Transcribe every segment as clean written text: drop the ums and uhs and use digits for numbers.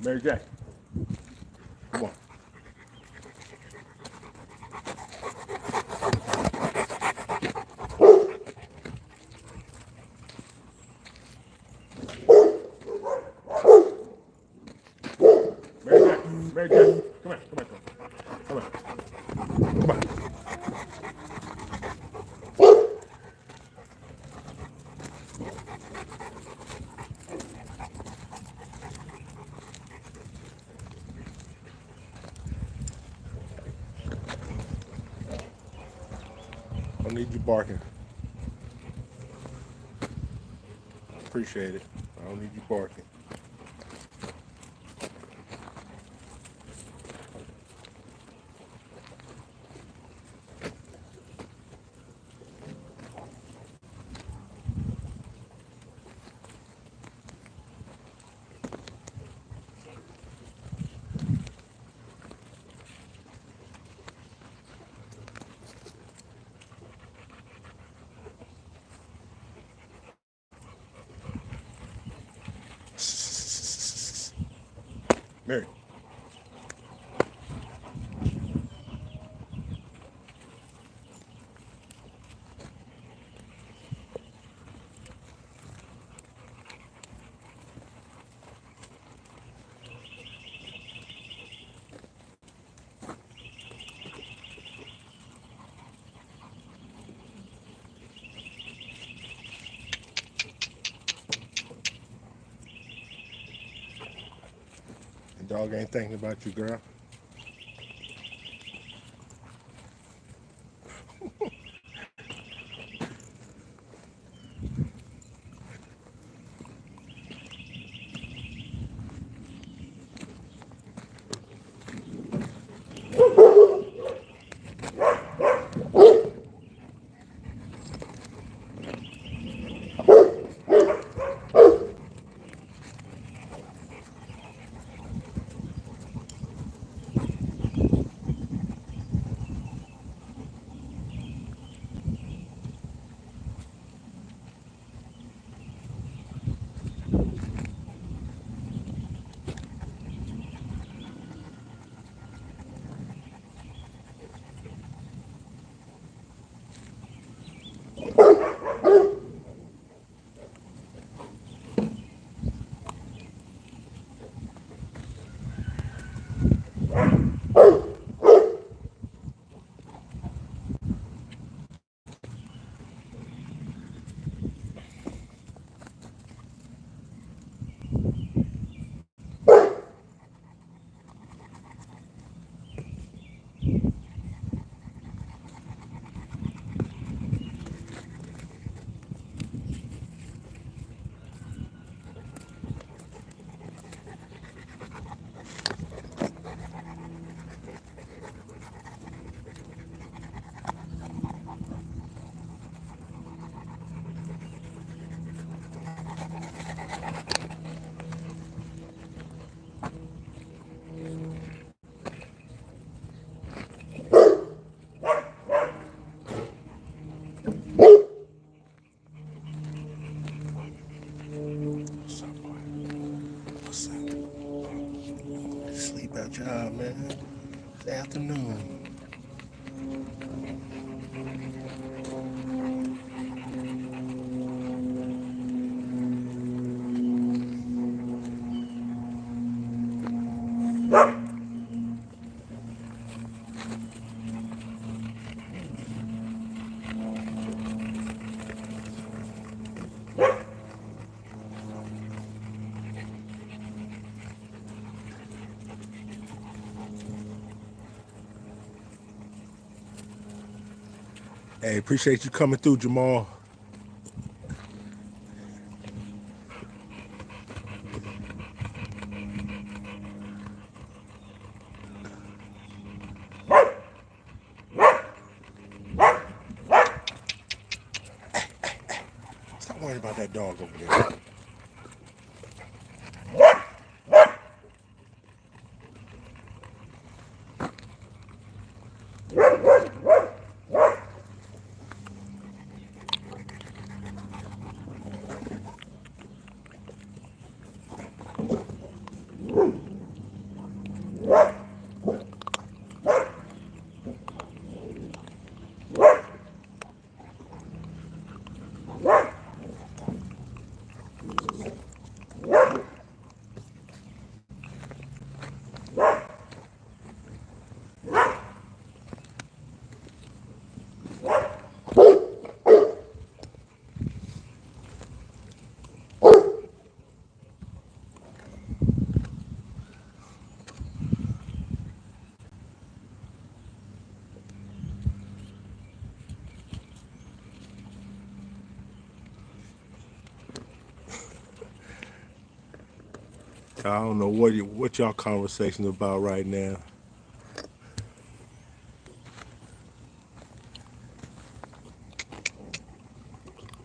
Mary J. Come on. Mary J. Come on. Come on. Come on. Come on. I don't need you barking. Appreciate it. I don't need you barking. Mary. The dog ain't thinking about you, girl. What's up, boy? What's up? Sleep out y'all, man. It's afternoon. Hey, appreciate you coming through, Jamal. Stop worrying about that dog over there. I don't know what y'all conversation about right now.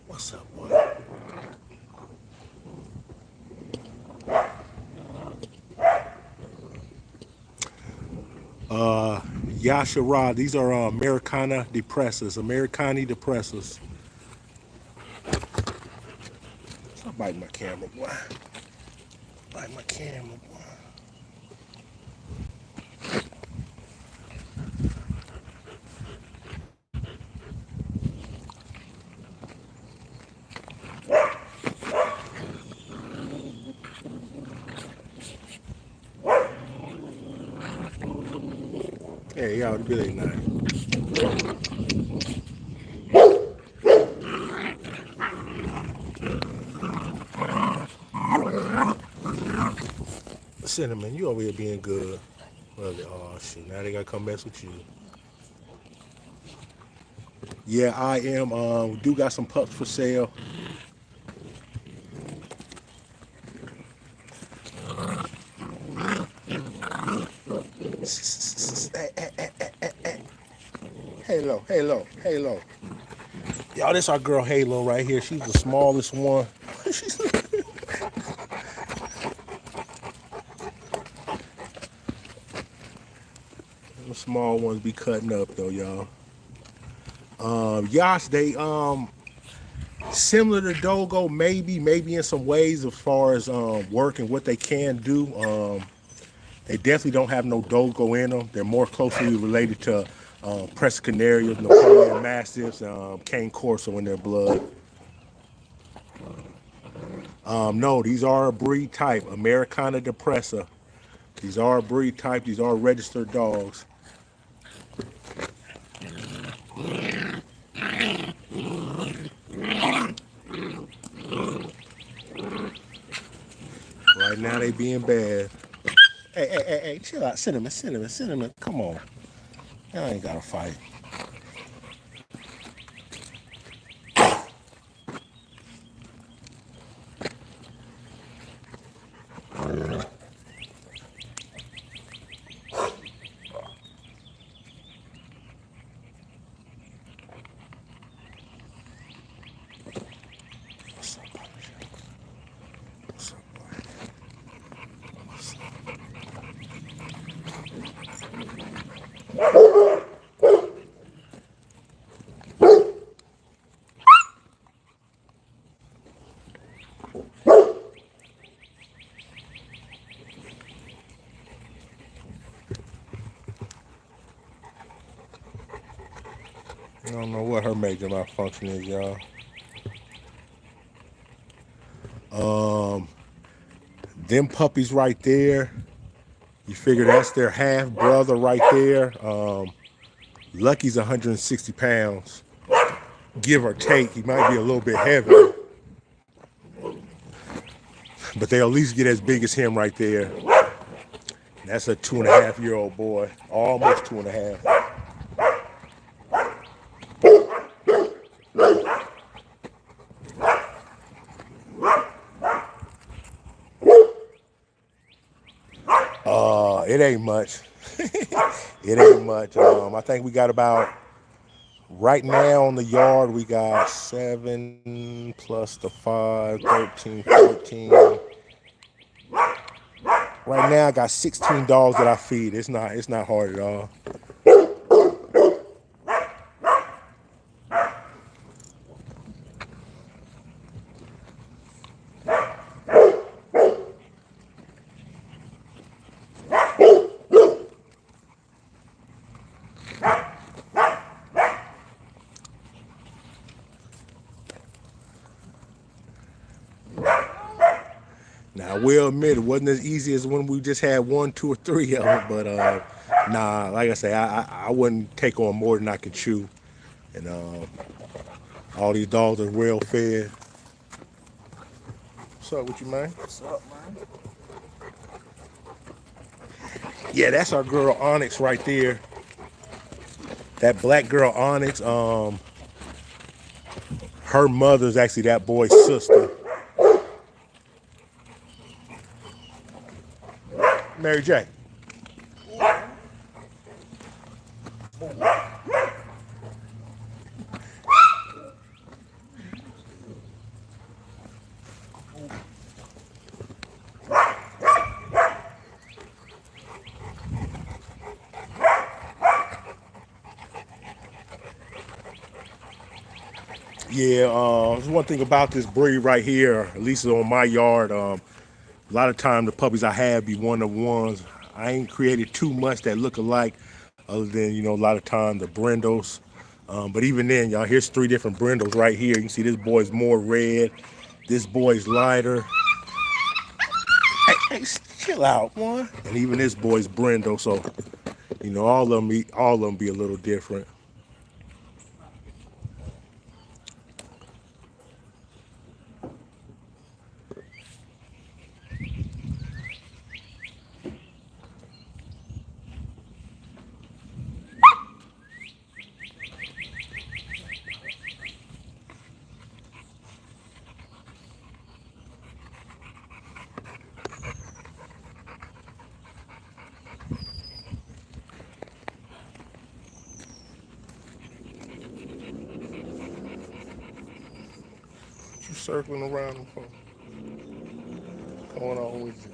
What's up, boy? Yashara, these are Americana depressors. Americani depressors. Stop biting my camera, boy. Bite my camera, boy. Hey, y'all, good ain't night. Cinnamon, you over here being good. Well, oh shit, now they gotta come mess with you. Yeah, I am. We do got some pups for sale. Halo, Halo, Halo. Y'all, this our girl Halo right here. She's the smallest one. The small ones be cutting up though, y'all. Yash, they similar to Dogo, maybe in some ways as far as work and what they can do. They definitely don't have no Dogo in them. They're more closely related to Press Canarios, Napoleon Mastiffs, Cane Corso in their blood. No, these are a breed type, Americana da Presa. These are a breed type. These are registered dogs. Right now they being bad. Hey, chill out. Cinnamon. Come on. Y'all ain't got to fight. What's up, buddy? What's up, buddy? What's up? I don't know what her major malfunction is, y'all. Them puppies right there, you figure that's their half brother right there. Lucky's 160 pounds, give or take. He might be a little bit heavy, but they'll at least get as big as him right there. That's a 2.5-year-old boy, almost 2.5. It ain't much. It ain't much. I think we got about, right now on the yard, we got 7 plus the 5, 13, 14. Right now I got 16 dogs that I feed. It's not hard at all. Now I will admit it wasn't as easy as when we just had 1, 2, or 3 of them, but nah, like I say, I wouldn't take on more than I could chew, and all these dogs are well fed. What's up with you, man? What's up, man? Yeah, that's our girl Onyx right there. That black girl Onyx, her mother's actually that boy's sister. Mary J. Yeah, there's one thing about this breed right here, at least on my yard. A lot of time the puppies I have be one of ones. I ain't created too much that look alike, other than a lot of time the brindles. But even then, y'all, here's 3 different brindles right here. You can see this boy's more red, this boy's lighter. Hey, chill out, one. And even this boy's brindle. So all of them be a little different. You circling around them for? What's going on with you?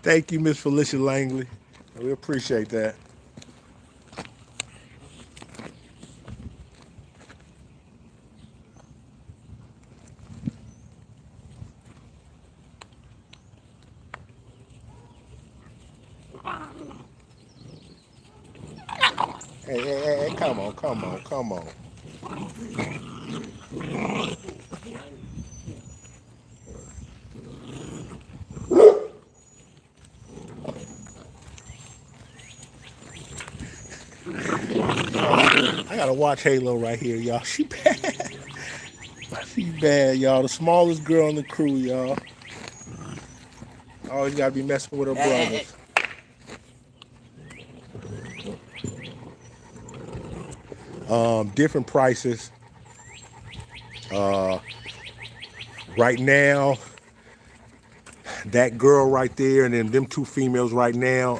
Thank you, Miss Felicia Langley. We appreciate that. Hey, come on, come on, come on. I gotta watch Halo right here, y'all. She bad. She bad, y'all. The smallest girl in the crew, y'all. Always gotta be messing with her brothers. Different prices. Right now, that girl right there and then them 2 females right now,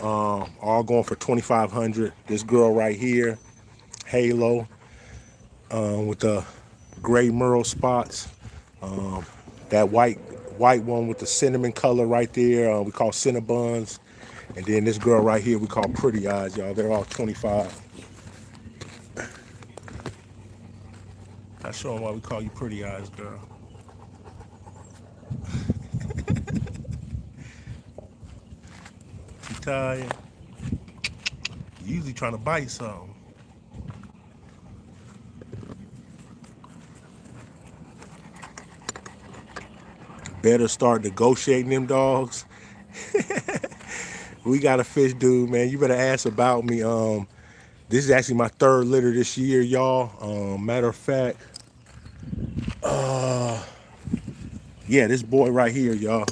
all going for 2,500. This girl right here, Halo, with the gray merle spots. That white one with the cinnamon color right there, we call Cinnabuns. And then this girl right here we call Pretty Eyes, y'all. They're all 25. I show them why we call you Pretty Eyes, girl. You tired? You usually trying to bite something. Better start negotiating them dogs. We got a fish dude, man. You better ask about me. This is actually my 3rd litter this year, y'all. Matter of fact, yeah, this boy right here, y'all.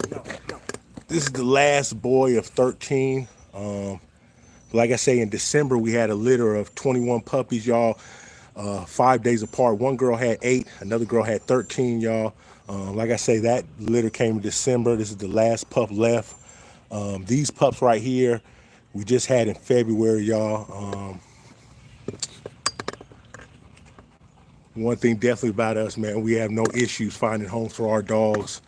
This is the last boy of 13. Like I say, in December, we had a litter of 21 puppies, y'all, 5 days apart. One girl had 8, another girl had 13, y'all. Like I say, that litter came in December. This is the last pup left. These pups right here, we just had in February, y'all. One thing definitely about us, man, we have no issues finding homes for our dogs.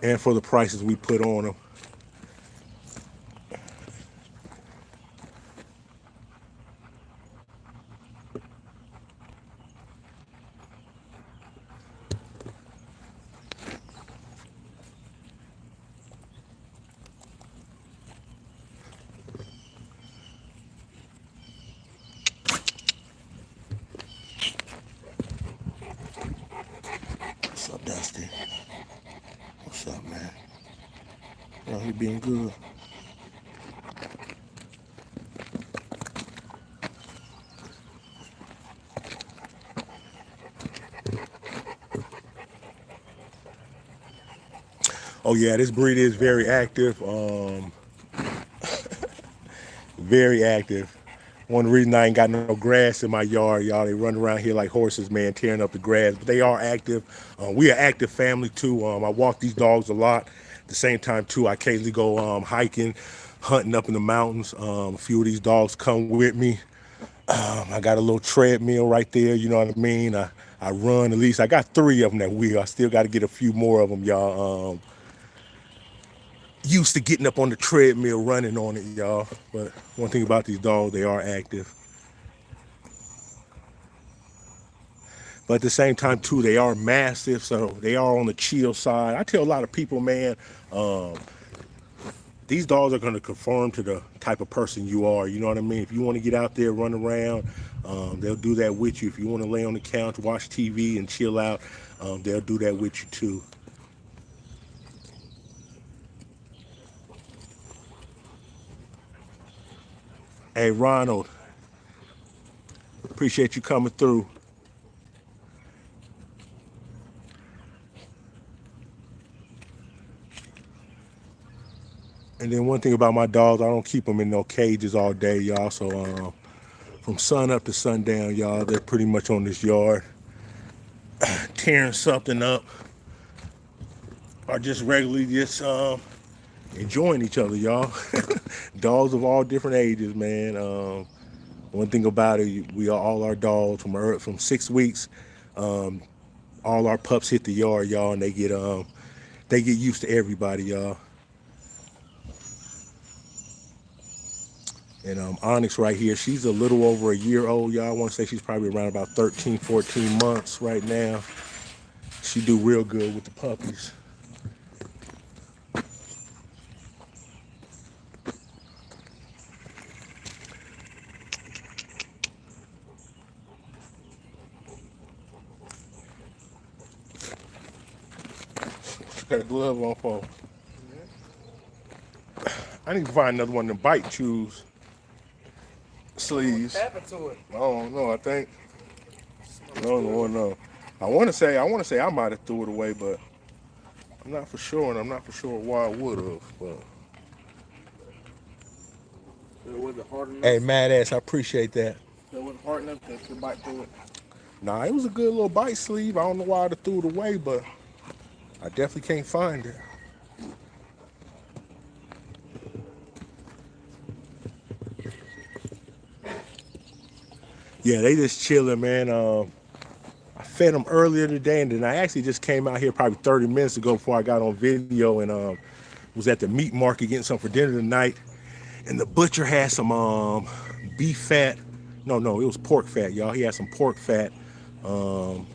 And for the prices we put on them. What's up, Dusty? What's up, man? Well, he being good. Oh yeah, this breed is very active. Very active. One reason I ain't got no grass in my yard, y'all. They run around here like horses, man, tearing up the grass. But they are active. We are active family too. I walk these dogs a lot. At the same time too, I occasionally go hiking, hunting up in the mountains. A few of these dogs come with me. I got a little treadmill right there. You know what I mean? I run at least. I got 3 of them that wheel. I still got to get a few more of them, y'all. Used to getting up on the treadmill, running on it, y'all. But one thing about these dogs, they are active. But at the same time, too, they are massive, so they are on the chill side. I tell a lot of people, man, um, these dogs are going to conform to the type of person you are. You know what I mean? If you want to get out there, run around, they'll do that with you. If you want to lay on the couch, watch TV, and chill out, they'll do that with you, too. Hey, Ronald, appreciate you coming through. And then one thing about my dogs, I don't keep them in no cages all day, y'all. So from sun up to sundown, y'all, they're pretty much on this yard, tearing something up, or just regularly just enjoying each other, y'all. Dogs of all different ages, man. One thing about it, we are all our dogs from 6 weeks. Um, all our pups hit the yard, y'all, and they get used to everybody, y'all. And Onyx right here, she's a little over a year old, y'all. I want to say she's probably around about 13, 14 months right now. She do real good with the puppies. She got a glove on for. I need to find another one of them bite chews sleeves. What happened to it? I don't know. I think I don't know. I want to say I might have threw it away, but I'm not for sure, and I'm not for sure why I would have. But So it wasn't hard enough. hey, mad ass, I appreciate that. So it wasn't hard enough to bite through it. Nah, it was a good little bite sleeve. I don't know why I threw it away, but I definitely can't find it. Yeah, they just chilling, man. I fed them earlier today, and then I actually just came out here probably 30 minutes ago before I got on video, and was at the meat market getting some for dinner tonight. And the butcher had some beef fat. No, it was pork fat, y'all. He had some pork fat um,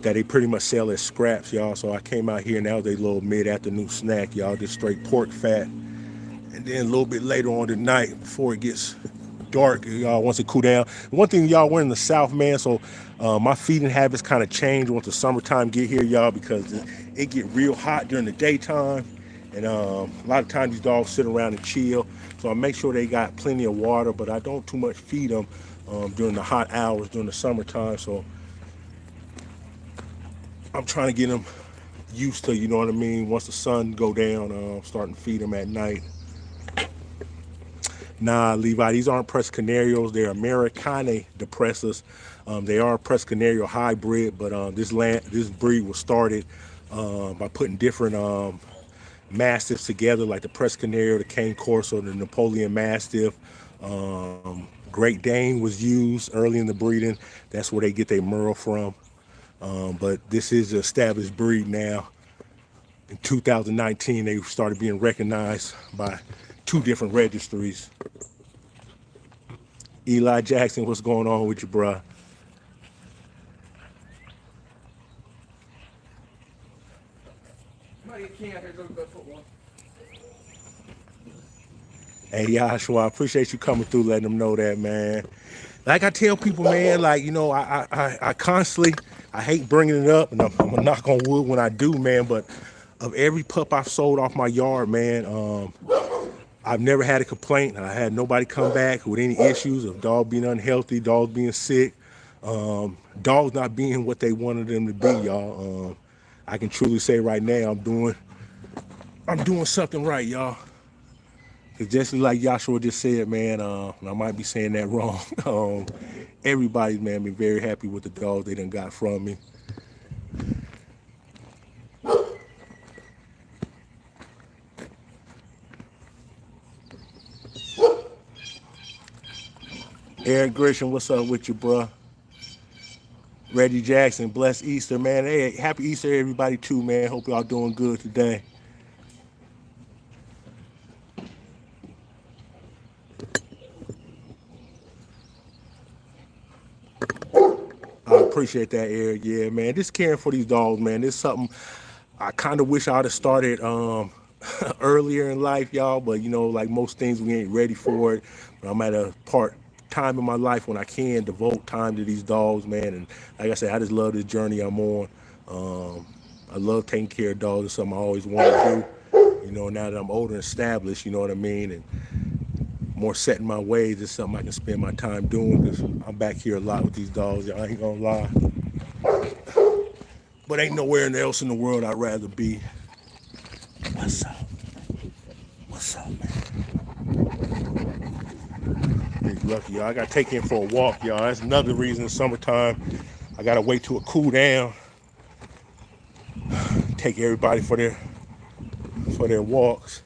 that they pretty much sell as scraps, y'all. So I came out here, and that was a little mid-afternoon snack, y'all. Just straight pork fat. And then a little bit later on tonight, before it gets dark, y'all, once it cool down. One thing, y'all, we're in the South, man, so my feeding habits kind of change once the summertime get here, y'all, because it get real hot during the daytime, and a lot of times these dogs sit around and chill. So I make sure they got plenty of water, but I don't too much feed them during the hot hours during the summertime. So I'm trying to get them used to, you know what I mean, once the sun go down, starting to feed them at night. Nah, Levi, these aren't Press Canarios. They're Americane da Presas. They are a Press Canario hybrid, but this breed was started by putting different mastiffs together, like the Press Canario, the Cane Corso, the Napoleon Mastiff. Great Dane was used early in the breeding. That's where they get their Merle from. But this is an established breed now. In 2019, they started being recognized by 2 different registries. Eli Jackson, what's going on with you, bruh? Hey, Yashua, I appreciate you coming through, letting them know that, man. Like I tell people, man, like, you know, I constantly, I hate bringing it up, and I'm gonna knock on wood when I do, man, but of every pup I've sold off my yard, man, I've never had a complaint. I had nobody come back with any issues of dog being unhealthy, dogs being sick, dogs not being what they wanted them to be, y'all. I can truly say right now I'm doing I'm doing something right, y'all. Cause just like Joshua just said, man, I might be saying that wrong. Everybody's, man, been very happy with the dogs they done got from me. Aaron Grisham, what's up with you, bruh? Reggie Jackson, blessed Easter, man. Hey, happy Easter, everybody, too, man. Hope y'all doing good today. I appreciate that, Eric. Yeah, man. Just caring for these dogs, man. This is something I kind of wish I'd have started earlier in life, y'all. But you know, like most things, we ain't ready for it. But I'm at a part time in my life when I can devote time to these dogs, man. And like I said, I just love this journey I'm on. Um, I love taking care of dogs. It's something I always want to do. You know, now that I'm older and established, you know what I mean, and more set in my ways, it's something I can spend my time doing. Cause I'm back here a lot with these dogs. Y'all ain't gonna lie. But ain't nowhere else in the world I'd rather be. What's up? What's up, man? Big lucky, y'all. I gotta take him for a walk, y'all. That's another reason in summertime I gotta wait till it cool down. Take everybody for their walks.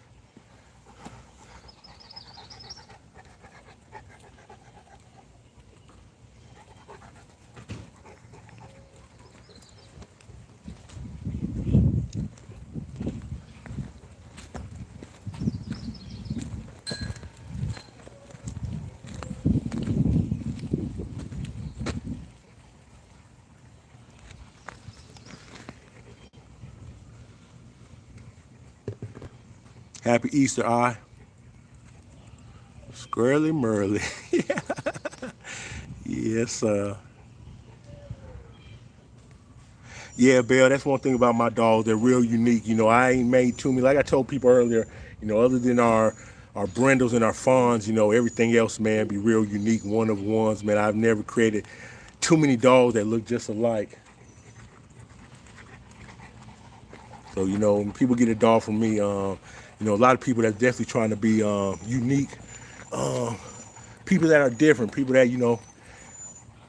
Happy Easter, I. Squirrely Merly. Yes, yeah, Bill, that's one thing about my dogs. They're real unique. You know, I ain't made too many. Like I told people earlier, you know, other than our brindles and our fawns, you know, everything else, man, be real unique, one of ones, man. I've never created too many dogs that look just alike. So, you know, when people get a dog from me, you know, a lot of people that's definitely trying to be unique. Um, People that are different, people that, you know,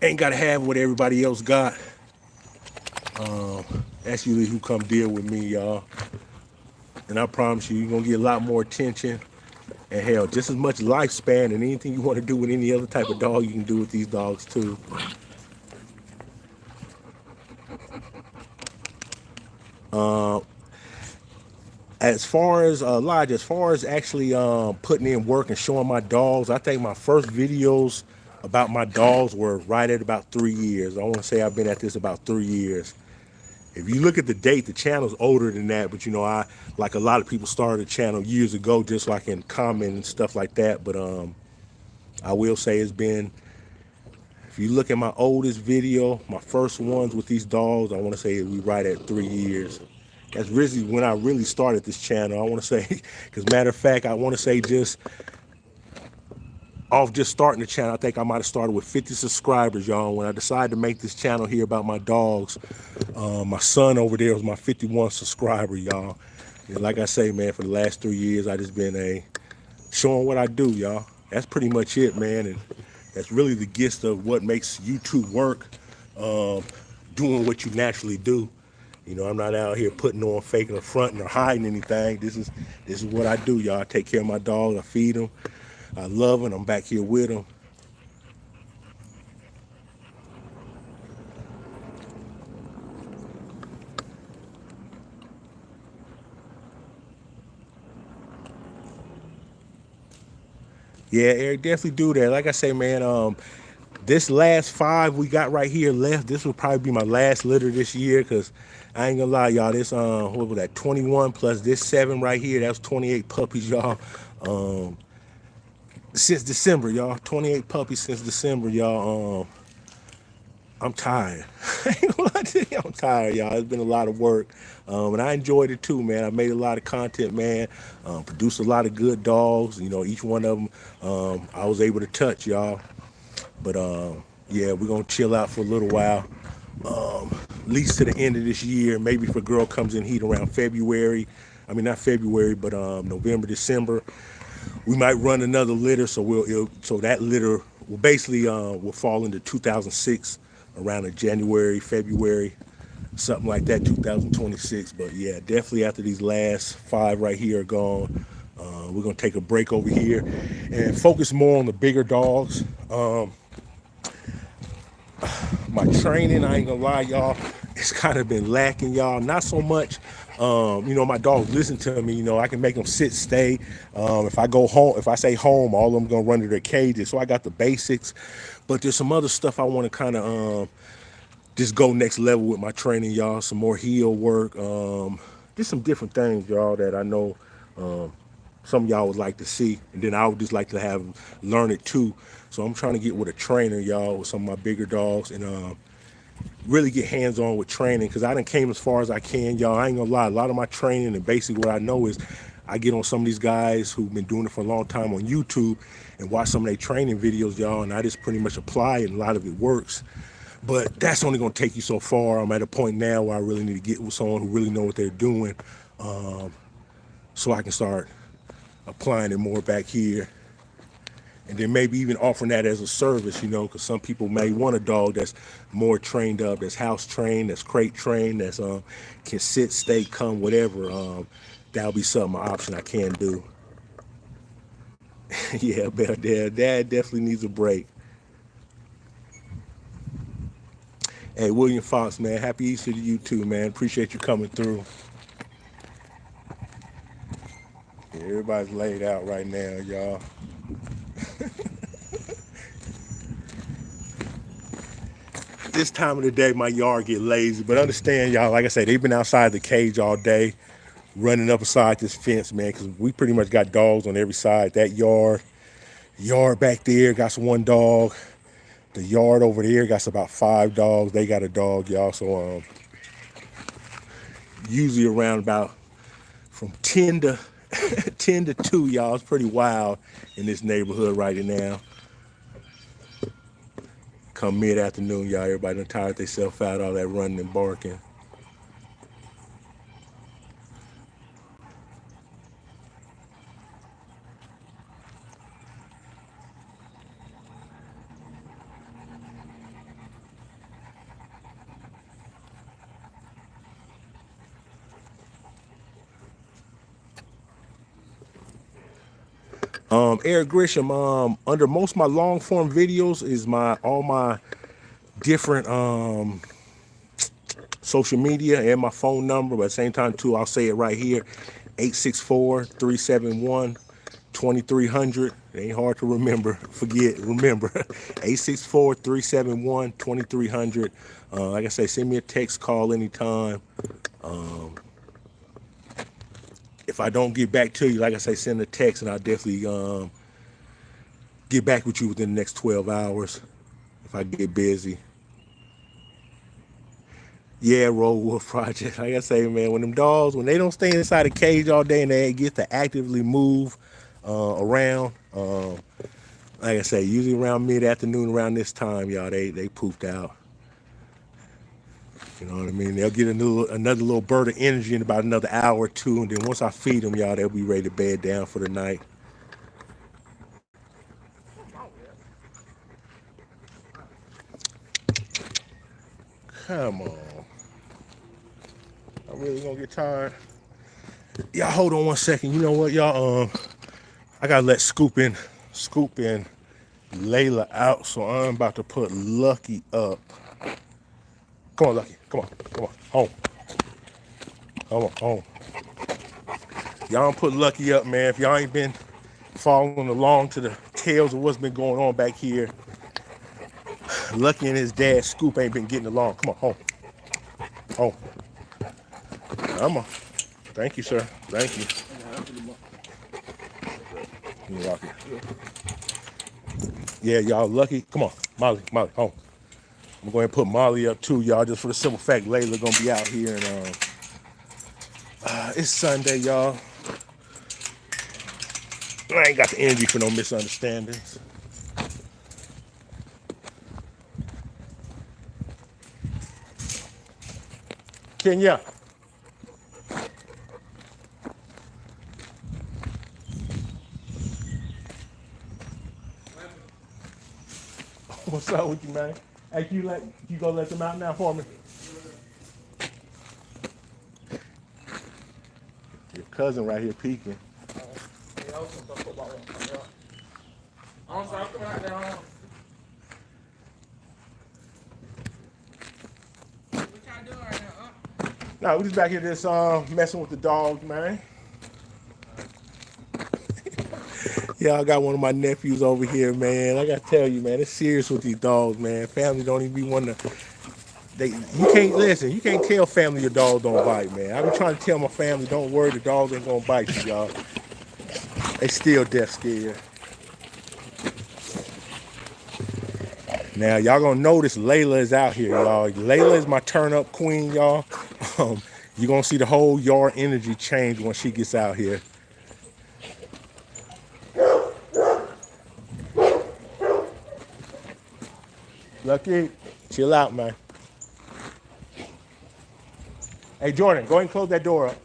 ain't got to have what everybody else got. That's usually who come deal with me, y'all. And I promise you, you're going to get a lot more attention. And hell, just as much lifespan and anything you want to do with any other type of dog, you can do with these dogs too. Uh, as far as Elijah, as far as actually putting in work and showing my dogs, I think my first videos about my dogs were right at about 3 years. I want to say I've been at this about 3 years. If you look at the date, the channel's older than that, but you know, I like a lot of people started the channel years ago, just like in comment and stuff like that. But I will say it's been, if you look at my oldest video, my first ones with these dogs, I want to say we right at 3 years. That's really when I really started this channel. I want to say, because matter of fact, I want to say just off just starting the channel, I think I might have started with 50 subscribers, y'all. When I decided to make this channel here about my dogs, my son over there was my 51 subscriber, y'all. And like I say, man, for the last 3 years, I just been showing what I do, y'all. That's pretty much it, man. And that's really the gist of what makes YouTube work, doing what you naturally do. You know, I'm not out here putting on, faking or fronting or hiding anything. This is what I do, y'all. I take care of my dogs. I feed them. I love them. I'm back here with them. Yeah, Eric, definitely do that. Like I say, man, this last 5 we got right here left, this will probably be my last litter this year, because I ain't gonna lie, y'all, this what was that, 21 plus this 7 right here, that was 28 puppies, y'all. Since December, y'all. 28 puppies since December, y'all. I'm tired. I ain't gonna lie to you, I'm tired, y'all. It's been a lot of work, and I enjoyed it too, man. I made a lot of content, man. Produced a lot of good dogs. You know, each one of them I was able to touch, y'all. But yeah, we're gonna chill out for a little while, at least to the end of this year. Maybe if a girl comes in heat around February, I mean, not February, but November, December, we might run another litter. So so that litter will basically will fall into 2006 around in January, February, something like that, 2026. But yeah, definitely after these last 5 right here are gone, we're gonna take a break over here and focus more on the bigger dogs. My training, I ain't gonna lie, y'all, it's kind of been lacking, y'all. Not so much, my dogs listen to me. I can make them sit, stay. If I go home, if I say home, all of them gonna run to their cages. So I got the basics, but there's some other stuff I want to kind of just go next level with my training, y'all. Some more heel work, just some different things, y'all, that I know some of y'all would like to see, and then I would just like to have learn it too. So I'm trying to get with a trainer, y'all, with some of my bigger dogs, and really get hands-on with training, because I done came as far as I can, y'all. I ain't gonna lie, a lot of my training and basically what I know is I get on some of these guys who've been doing it for a long time on YouTube and watch some of their training videos, y'all, and I just pretty much apply it, and a lot of it works. But that's only gonna take you so far. I'm at a point now where I really need to get with someone who really know what they're doing, so I can start applying it more back here. And then maybe even offering that as a service, because some people may want a dog that's more trained up, that's house trained, that's crate trained, that's can sit, stay, come, whatever. That'll be something, an option I can do. Yeah, but Dad definitely needs a break. Hey, William Fox, man, happy Easter to you too, man. Appreciate you coming through. Yeah, everybody's laid out right now, y'all. This time of the day, my yard get lazy, but understand, y'all, like I said, they've been outside the cage all day, running up beside this fence, man, because we pretty much got dogs on every side. That yard back there got one dog. The yard over there got about 5 dogs. They got a dog, y'all. So usually around about from 10 to 10 to 2, y'all. It's pretty wild in this neighborhood right now. Come mid-afternoon, y'all, everybody done tired themselves out, all that running and barking. Eric Grisham, under most of my long form videos is all my different social media and my phone number, but at the same time too, I'll say it right here, 864-371-2300. It ain't hard to remember, remember, 864-371-2300. Like I say, send me a text, call anytime. If I don't get back to you, like I say, send a text and I'll definitely get back with you within the next 12 hours if I get busy. Yeah, Road Wolf Project. Like I say, man, when them dogs, when they don't stay inside a cage all day and they get to actively move around, like I say, usually around mid-afternoon, around this time, y'all, they pooped out. You know what I mean? They'll get another little burst of energy in about another hour or two, and then once I feed them, y'all, they'll be ready to bed down for the night. Come on. I'm really gonna get tired. Y'all hold on one second. You know what, y'all? I gotta let Scoop in Layla out, so I'm about to put Lucky up. Come on, Lucky. Come on. Home. Home. Y'all put Lucky up, man. If y'all ain't been following along to the tales of what's been going on back here, Lucky and his dad Scoop ain't been getting along. Come on, home. Come on. Thank you, sir. Thank you. You're welcome. Yeah, y'all, Lucky. Come on, Molly, home. I'm going to put Molly up too, y'all, just for the simple fact Layla gonna be out here, and it's Sunday, y'all. I ain't got the energy for no misunderstandings. Kenya. up with you, man? Hey, you go let them out now for me? Your cousin right here peeking. Yeah, I was gonna talk about one. Yeah. I'm sorry, come out there. What y'all doing right now? No, we just back here just messing with the dogs, man. Yeah, I got one of my nephews over here, man. I gotta tell you, man, it's serious with these dogs, man. Family don't even be wanting to. You can't listen. You can't tell family your dog don't bite, man. I be trying to tell my family, don't worry, the dog ain't gonna bite you, y'all. They still death scared. Now y'all gonna notice Layla is out here, y'all. Layla is my turn up queen, y'all. You're gonna see the whole yard energy change when she gets out here. Lucky, chill out, man. Hey, Jordan, go ahead and close that door up.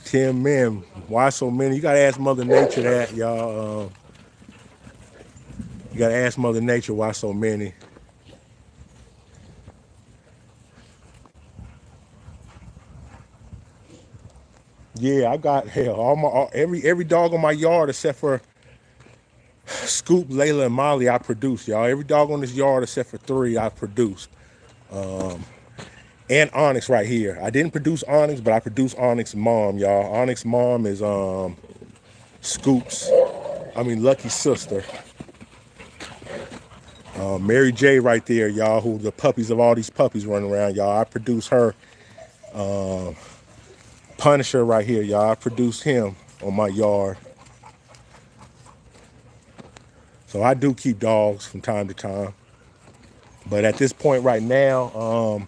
Tim, man, why so many? You gotta ask Mother Nature that, y'all. You gotta ask Mother Nature why so many. Yeah, I got hell. Every dog on my yard except for Scoop, Layla, and Molly, I produced, y'all. Every dog on this yard except for 3, I produced. And Onyx right here. I didn't produce Onyx, but I produced Onyx's mom, y'all. Onyx's mom is Scoop's, Lucky's sister. Mary J right there, y'all, who the puppies of all these puppies running around, y'all. I produced her. Punisher right here, y'all. I produced him on my yard. So I do keep dogs from time to time. But at this point right now,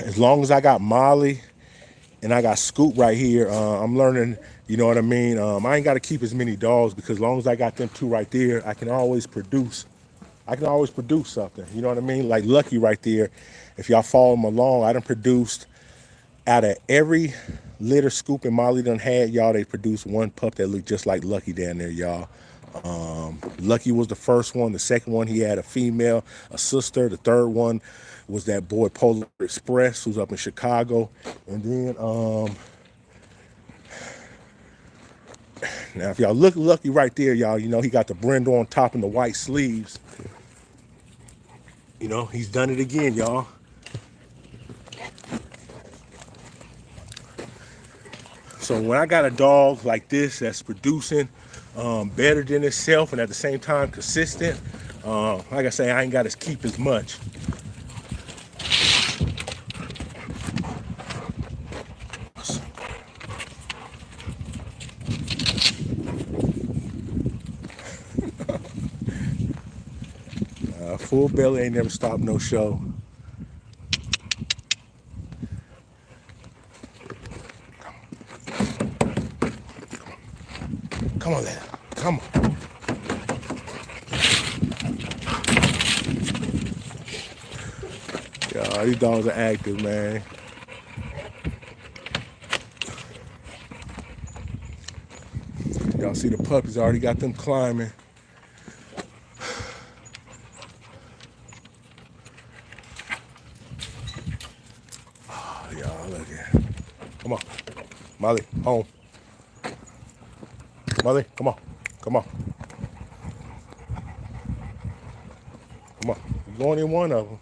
as long as I got Molly and I got Scoop right here, I'm learning, you know what I mean? I ain't got to keep as many dogs because as long as I got them 2 right there, I can always produce. I can always produce something, you know what I mean? Like Lucky right there, if y'all follow him along, I done produced out of every litter Scoop and Molly done had, y'all, they produced 1 pup that looked just like Lucky down there, y'all. Lucky was the first one. The second one, he had a female, a sister. The third one was that boy Polar Express, who's up in Chicago. And then, now if y'all look Lucky right there, y'all, you know, he got the brindle on top and the white sleeves. You know, he's done it again, y'all. So when I got a dog like this that's producing better than itself and at the same time consistent, like I say, I ain't got to keep as much. Full belly ain't never stopped no show. Come on, lad. Come on. Yeah, these dogs are active, man. Y'all see the puppies already got them climbing. Oh, y'all, look at it. Come on. Molly, home. Molly, come on. Come on. Come on. You're going in one of them.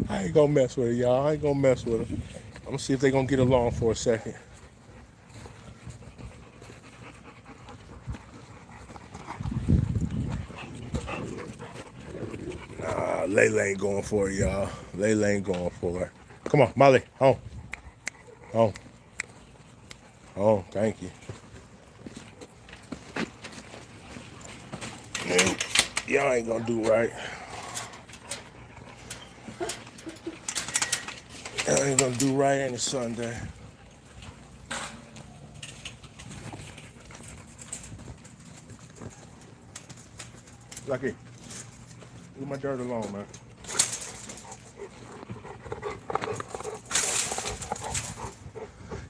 I ain't gonna mess with it, y'all. I ain't gonna mess with them. I'm gonna see if they gonna get along for a second. Nah, Layla ain't going for it, y'all. Layla ain't going for it. Come on, Molly, home. Home. Oh, thank you. Y'all ain't gonna do right. Y'all ain't gonna do right any Sunday. Lucky. Leave my dirt alone, man.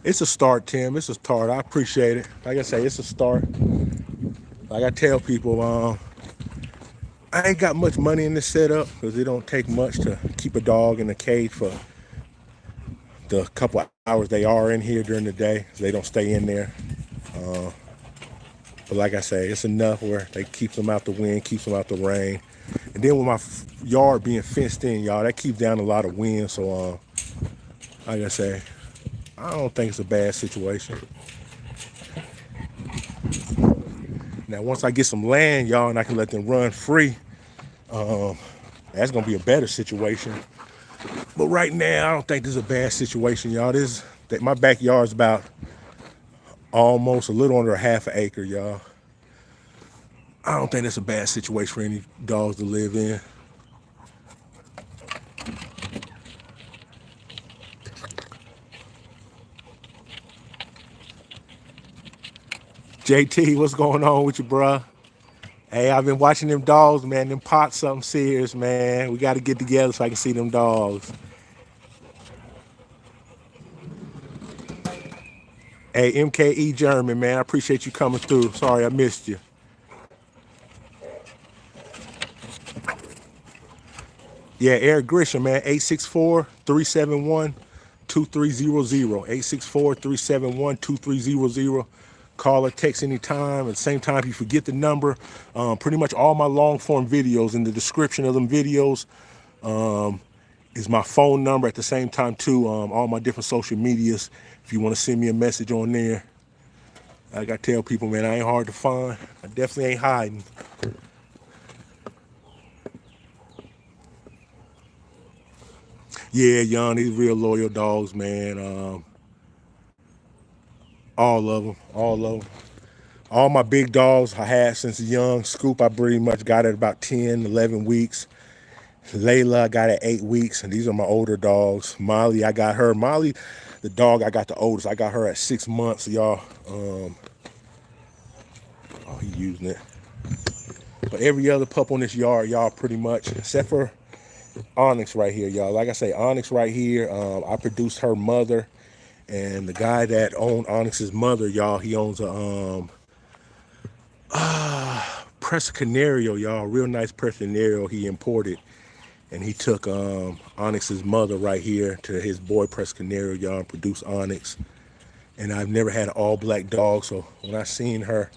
It's a start, Tim. It's a start. I appreciate it. Like I say, it's a start. Like I tell people, I ain't got much money in this setup because it don't take much to keep a dog in a cage for the couple of hours they are in here during the day. They don't stay in there. But like I say, it's enough where they keeps them out the wind, keeps them out the rain. And then with my yard being fenced in, y'all, that keeps down a lot of wind. So, like I say, I don't think it's a bad situation. Now, once I get some land, y'all, and I can let them run free, that's gonna be a better situation. But right now, I don't think this is a bad situation, y'all. My backyard's about almost a little under a half an acre, y'all. I don't think that's a bad situation for any dogs to live in. JT, what's going on with you, bruh? Hey, I've been watching them dogs, man. Them pots something serious, man. We got to get together so I can see them dogs. Hey, MKE German, man. I appreciate you coming through. Sorry I missed you. Yeah, Eric Grisham, man. 864-371-2300. 864-371-2300. Call or text anytime. At the same time, if you forget the number, pretty much all my long form videos in the description of them videos is my phone number. At the same time, too, all my different social medias. If you want to send me a message on there, like I tell people, man, I ain't hard to find. I definitely ain't hiding. Yeah, young, these real loyal dogs, man. All of them, all of them. All my big dogs I had since young. Scoop, I pretty much got at about 10, 11 weeks. Layla, I got at 8 weeks, and these are my older dogs. Molly, I got her. Molly, the dog I got the oldest, I got her at 6 months, y'all. Oh, he using it. But every other pup on this yard, y'all, pretty much, except for Onyx right here, y'all. Like I say, Onyx right here, I produced her mother, and the guy that owned Onyx's mother, y'all, he owns a Press Canario, y'all, real nice Press Canario he imported. And he took Onyx's mother right here to his boy Press Canario, y'all, and produced Onyx. And I've never had an all black dog, so when I seen her,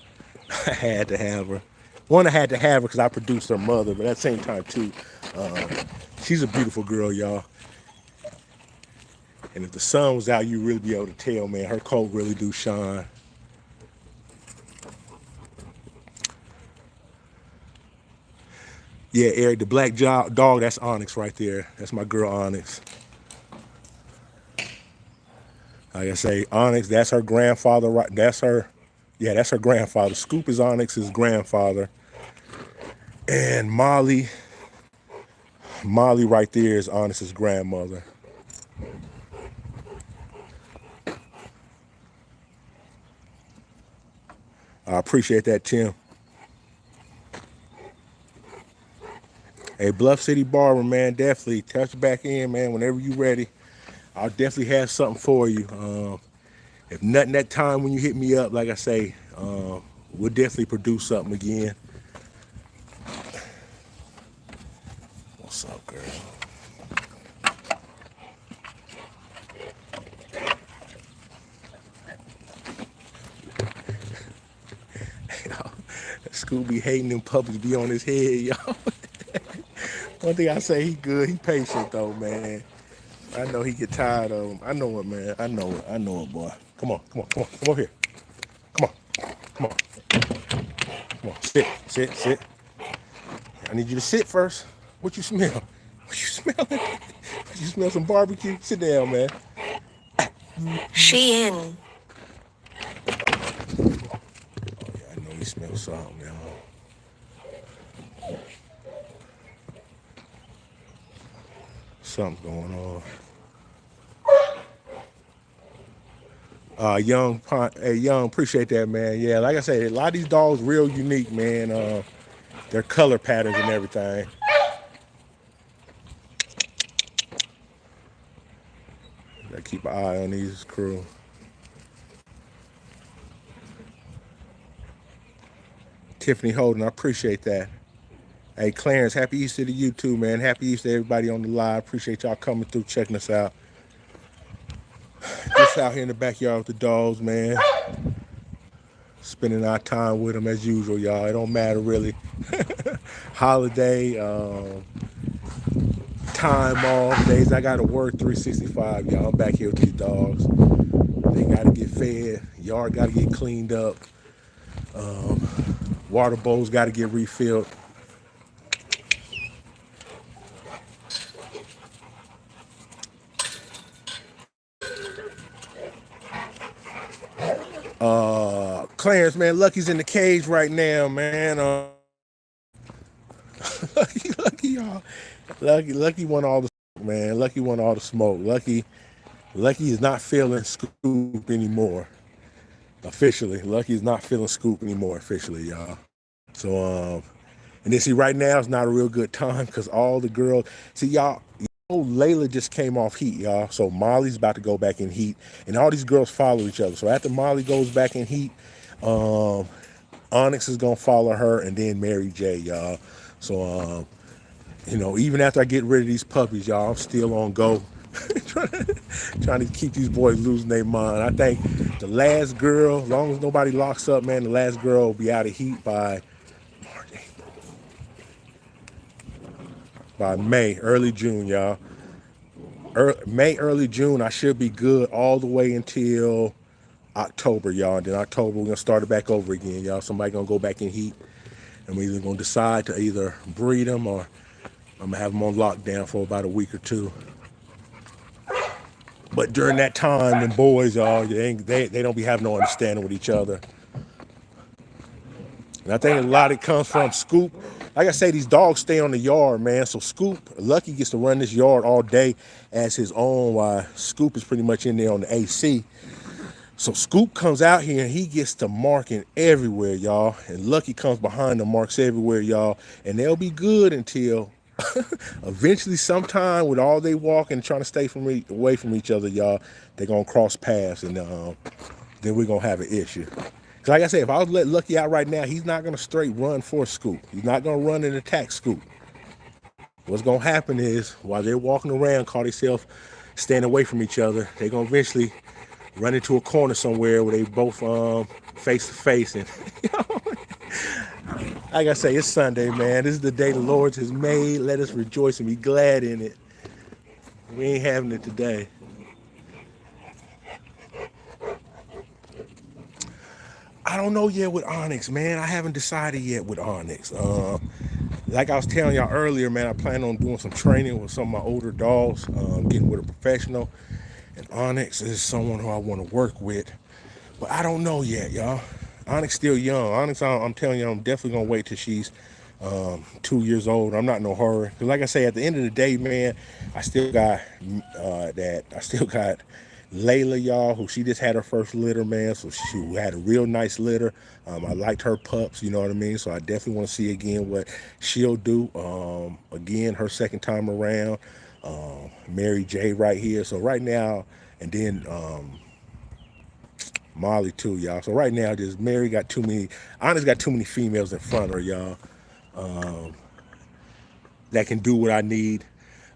I had to have her. One, I had to have her because I produced her mother, but at the same time, too, she's a beautiful girl, y'all. And if the sun was out, you'd really be able to tell, man, her coat really do shine. Yeah, Eric, the black dog, that's Onyx right there. That's my girl, Onyx. Like I say, Onyx, that's her grandfather, right? That's her, yeah, that's her grandfather. Scoop is Onyx's grandfather. And Molly right there is Onyx's grandmother. I appreciate that, Tim. Hey, Bluff City Barber, man, definitely touch back in, man, whenever you ready. I'll definitely have something for you. If nothing that time when you hit me up, like I say, we'll definitely produce something again. What's up, girl? Scooby hating them puppies be on his head, y'all. One thing I say, he good, he patient though, man. I know he get tired of him. I know it, man. I know it, boy. Come on, come over here. Come on. Sit. I need you to sit first. What you smell? What you smelling? You smell some barbecue? Sit down, man. She in. Oh, yeah, I know you smell something, man. Something's going on. Young, appreciate that, man. Yeah, like I said, a lot of these dogs real unique, man. their color patterns and everything. Gotta keep an eye on these crew. Tiffany Holden, I appreciate that. Hey, Clarence, happy Easter to you too, man. Happy Easter to everybody on the live. Appreciate y'all coming through, checking us out. Just out here in the backyard with the dogs, man. Spending our time with them as usual, y'all. It don't matter really. Holiday, time off, days I gotta work 365, y'all. I'm back here with these dogs. They gotta get fed. Yard gotta get cleaned up. Water bowls gotta get refilled. Clarence, man, Lucky's in the cage right now, man. Lucky, y'all. Lucky won all the smoke, man. Lucky won all the smoke. Lucky is not feeling Scoop anymore. Officially, Lucky is not feeling Scoop anymore. Officially, y'all. So, and then see, right now it's not a real good time because all the girls. See, y'all. Layla just came off heat, y'all. So Molly's about to go back in heat, and all these girls follow each other. So after Molly goes back in heat, Onyx is gonna follow her, and then Mary J, y'all. So, even after I get rid of these puppies, y'all, I'm still on go, trying to keep these boys losing their mind. I think the last girl, as long as nobody locks up, man, the last girl will be out of heat by May, early June, y'all. May, early June, I should be good all the way until October, y'all. And then October, we're gonna start it back over again, y'all. Somebody gonna go back in heat, and we're either gonna decide to either breed them or I'm gonna have them on lockdown for about a week or two. But during that time, them boys, y'all, they don't be having no understanding with each other. And I think a lot of it comes from Scoop. Like I say, these dogs stay on the yard, man. So Scoop, Lucky gets to run this yard all day as his own, while Scoop is pretty much in there on the AC. So Scoop comes out here and he gets to marking everywhere, y'all. And Lucky comes behind the marks everywhere, y'all. And they'll be good until eventually sometime with all they walk and trying to stay away from each other, y'all, they're going to cross paths, and then we're going to have an issue. Because like I said, if I was to let Lucky out right now, he's not going to straight run for Scoop. He's not going to run and attack Scoop. What's going to happen is, while they're walking around, call themselves staying away from each other, they're going to eventually run into a corner somewhere where they both face to face. And like I say, it's Sunday, man. This is the day the Lord has made. Let us rejoice and be glad in it. We ain't having it today. I don't know yet with Onyx, man. I haven't decided yet with Onyx. Like I was telling y'all earlier, man, I plan on doing some training with some of my older dogs, getting with a professional. And Onyx is someone who I want to work with. But I don't know yet, y'all. Onyx still young. Onyx, I'm telling you, I'm definitely going to wait till she's 2 years old. I'm not in no hurry. Because like I say, at the end of the day, man, I still got Layla, y'all, who she just had her first litter, man. So she had a real nice litter. I liked her pups, you know what I mean? So I definitely want to see again what she'll do. Again, her second time around. Mary J right here. So right now, and then Molly too, y'all. So right now, just Mary got too many. Onyx got too many females in front of her, y'all. That can do what I need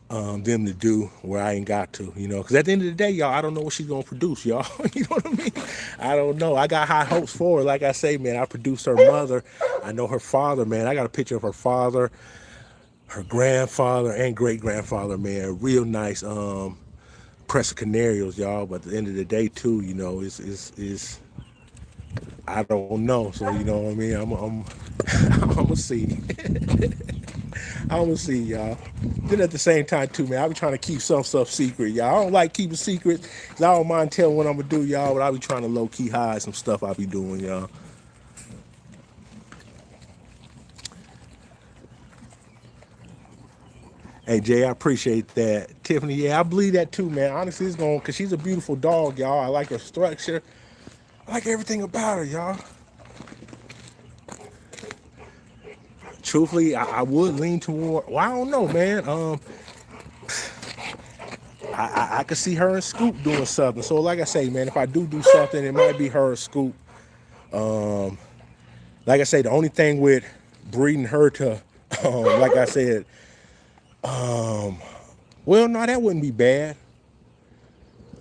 them to do where I ain't got to, because at the end of the day, y'all, I don't know what she's gonna produce, y'all. You know what I mean? I don't know. I got high hopes for her. Like I say, man, I produced her mother. I know her father, man. I got a picture of her father, her grandfather, and great grandfather, man. Real nice Presa Canarios, y'all. But at the end of the day, too, is I don't know. So you know what I mean? I'm I'm gonna see. I'm gonna see, y'all. Then at the same time, too, man, I be trying to keep some stuff secret, y'all. I don't like keeping secrets, 'cause I don't mind telling what I'm gonna do, y'all, but I be trying to low-key hide some stuff I be doing, y'all. Hey, Jay, I appreciate that. Tiffany, yeah, I believe that too, man. Honestly, it's going, because she's a beautiful dog, y'all. I like her structure. I like everything about her, y'all. truthfully, I would lean toward. Well, I don't know, man. I could see her and Scoop doing something. So, like I say, man, if I do something, it might be her and Scoop. Like I say, the only thing with breeding her to, like I said, well, no, that wouldn't be bad.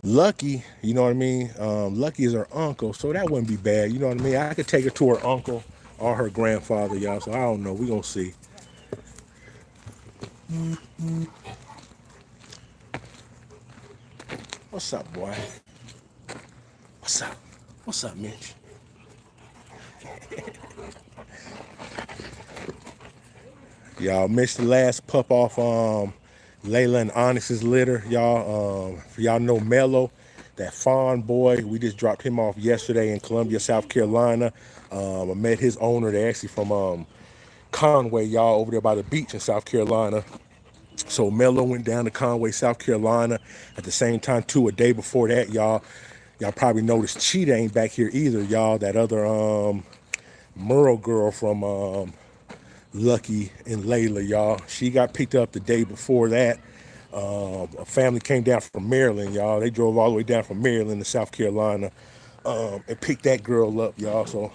Lucky, you know what I mean? Lucky is her uncle, so that wouldn't be bad. You know what I mean? I could take her to her uncle or her grandfather, y'all. So I don't know. We gonna see. What's up, boy? What's up? What's up, Mitch? Y'all missed the last pup off Layla and Onyx's litter, y'all. For y'all know Mello, that fawn boy. We just dropped him off yesterday in Columbia, South Carolina. I met his owner. They're actually from Conway, y'all, over there by the beach in South Carolina. So Mello went down to Conway, South Carolina. At the same time, too, a day before that, y'all probably noticed Cheetah ain't back here either, y'all. That other Merle girl from Lucky and Layla, y'all. She got picked up the day before that. A family came down from Maryland, y'all. They drove all the way down from Maryland to South Carolina and picked that girl up, y'all. So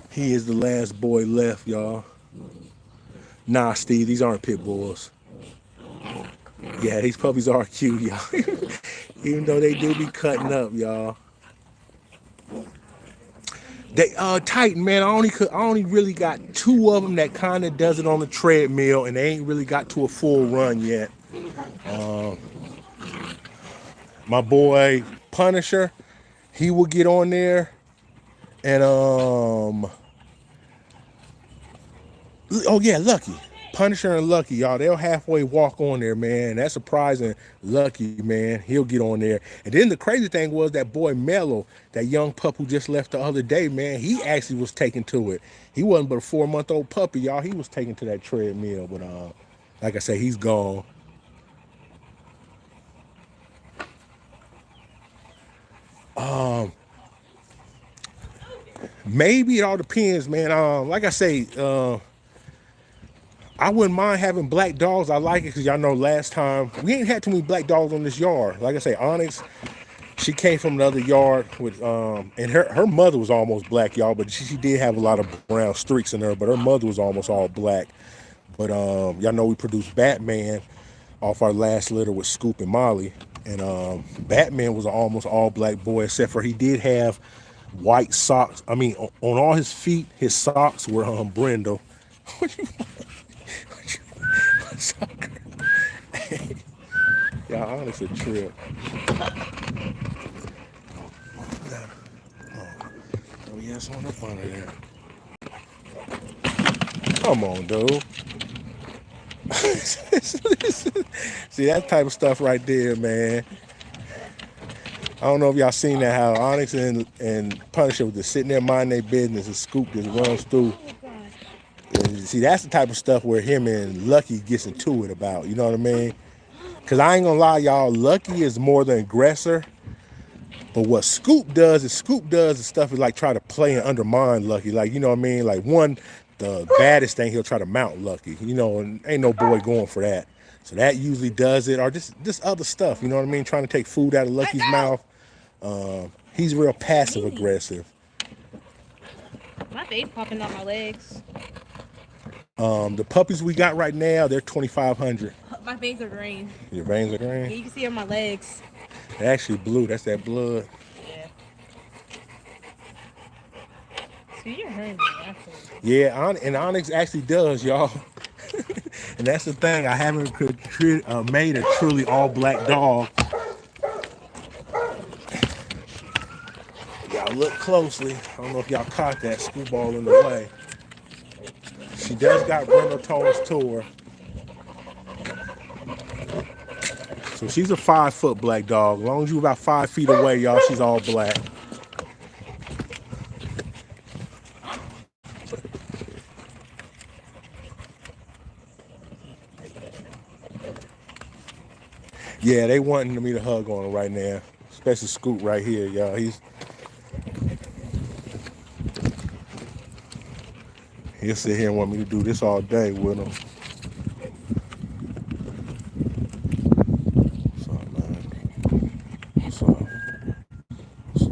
he is the last boy left, y'all. Nah, Steve, these aren't pit bulls. Yeah, these puppies are cute, y'all. Even though they do be cutting up, y'all. They Titan, man. I only really got 2 of them that kind of does it on the treadmill, and they ain't really got to a full run yet. My boy Punisher, he will get on there, and oh yeah, Lucky. Punisher and Lucky, y'all, they'll halfway walk on there, man. That's surprising. Lucky, man, he'll get on there. And then the crazy thing was that boy Mello, that young pup who just left the other day, man, he actually was taken to it. He wasn't but a 4-month-old puppy, y'all. He was taken to that treadmill, but like I say, he's gone. Maybe it all depends, man. Like I say, I wouldn't mind having black dogs. I like it because y'all know last time we ain't had too many black dogs on this yard. Like I say, Onyx, she came from another yard with and her mother was almost black, y'all, but she did have a lot of brown streaks in her, but her mother was almost all black. But y'all know we produced Batman off our last litter with Scoop and Molly, and Batman was an almost all black boy, except for he did have white socks. I mean, on all his feet, his socks were Brindle. Yeah, honestly, a trip. Oh, yes, on up under there. Come on, dude. See, that type of stuff right there, man. I don't know if y'all seen that, how Onyx and Punisher was just sitting there minding their business and Scoop just runs through. And see, that's the type of stuff where him and Lucky gets into it about, you know what I mean? Because I ain't gonna lie, y'all, Lucky is more the aggressor. But what Scoop does is stuff is like try to play and undermine Lucky. Like, you know what I mean? Like, the baddest thing, he'll try to mount Lucky. You know, and ain't no boy going for that. So that usually does it. Or just other stuff, you know what I mean? Trying to take food out of Lucky's mouth. He's real passive aggressive. My face popping out my legs. The puppies we got right now, they're 2,500. My veins are green. Your veins are green? Yeah, you can see on my legs. They're actually blue. That's that blood. Yeah. So you're hurting me, actually. Yeah, and Onyx actually does, y'all. And that's the thing. I haven't made a truly all-black dog. Y'all look closely. I don't know if y'all caught that Scoop ball in the way. She does got brindle toes to her. So she's a 5-foot black dog. As long as you're about 5 feet away, y'all, she's all black. Yeah, they wanting me to hug on her right now. Especially Scoop right here, y'all. He'll sit here and want me to do this all day with him. What's up, man? What's up? What's up?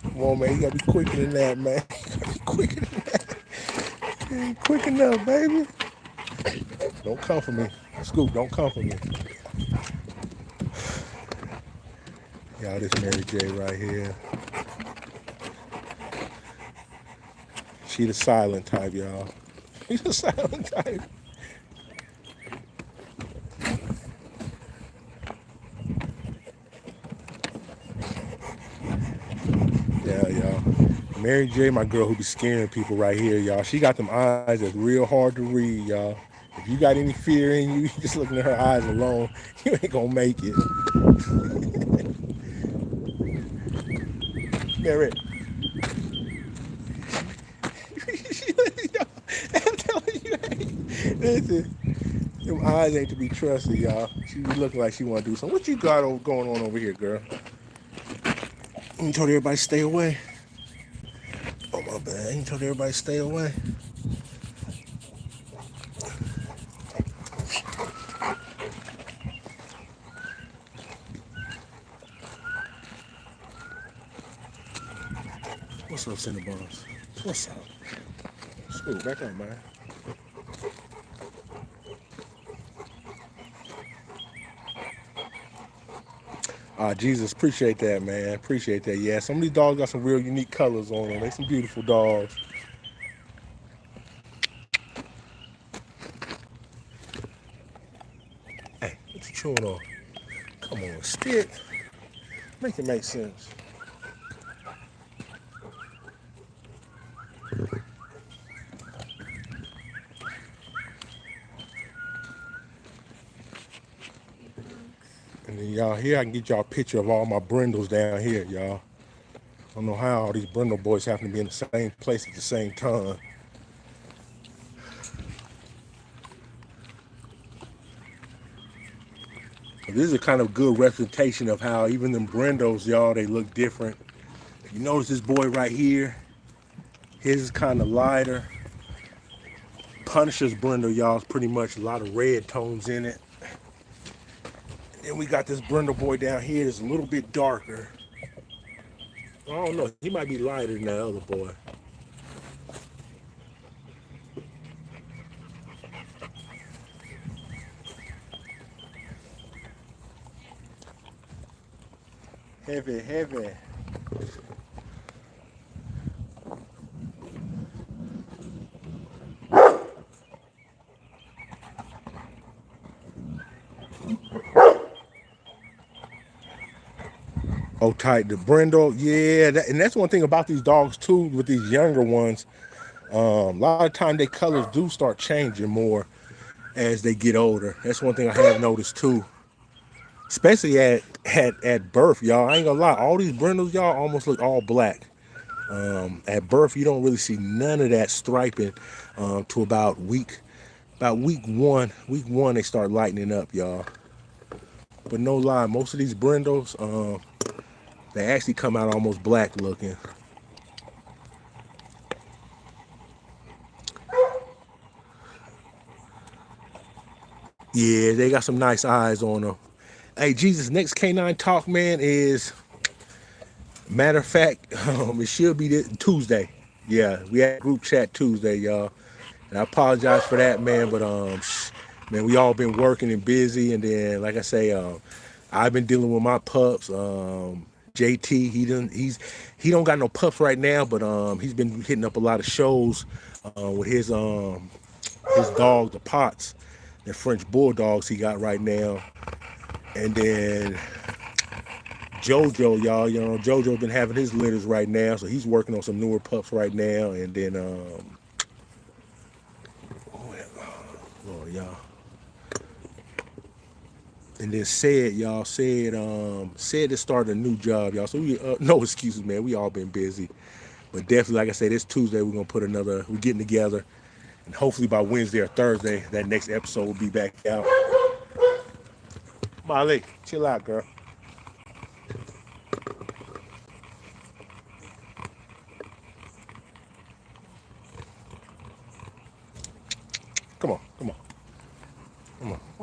Come on, man. You gotta be quicker than that, man. You gotta be quicker than that. You ain't quick enough, baby. Don't come for me. Scoop, don't come for me. Y'all, this Mary J right here. She the silent type, y'all. She's the silent type. Yeah, y'all. Mary J, my girl who be scaring people right here, y'all. She got them eyes that's real hard to read, y'all. If you got any fear in you, just looking at her eyes alone, you ain't gonna make it. Mary. I'm telling you, listen, them eyes ain't to be trusted, y'all. She be looking like she want to do something. What you got going on over here, girl? You told everybody stay away. Oh, my bad. You told everybody stay away. What's up, Cinnabons? What's up? Scoot, back up, man. Jesus, appreciate that, man. Appreciate that. Yeah, some of these dogs got some real unique colors on them. They some beautiful dogs. Hey, what you chewing on? Come on, stick. Make it make sense. And then y'all here, I can get y'all a picture of all my brindles down here, y'all. I don't know how all these brindle boys happen to be in the same place at the same time. This is a kind of good representation of how even them brindles, y'all, they look different. You notice this boy right here, his is kind of lighter. Punisher's brindle, y'all, is pretty much a lot of red tones in it. And then we got this brindle boy down here that's a little bit darker. I don't know, he might be lighter than that other boy. Heavy, heavy. Oh, tight, the brindle, yeah, and that's one thing about these dogs too, with these younger ones. A lot of time their colors do start changing more as they get older. That's one thing I have noticed too. Especially at birth, y'all. I ain't gonna lie, all these brindles, y'all, almost look all black. At birth, you don't really see none of that striping to about week one. Week one, they start lightening up, y'all. But no lie, most of these brindles, they actually come out almost black looking. Yeah, they got some nice eyes on them. Hey, Jesus, next canine talk, man, is, matter of fact, it should be this Tuesday. Yeah, we had group chat Tuesday, y'all. And I apologize for that, man, but man, we all been working and busy, and then, like I say, I've been dealing with my pups. JT, he don't got no pups right now, but he's been hitting up a lot of shows with his dog, the Pots, the French bulldogs he got right now. And then JoJo, y'all, you know, JoJo been having his litters right now, so he's working on some newer pups right now. And then, oh, y'all. And then said to start a new job, y'all. So we, no excuses, man. We all been busy, but definitely, like I said, this Tuesday we're gonna put we're getting together, and hopefully by Wednesday or Thursday, that next episode will be back out. Molly, chill out, girl.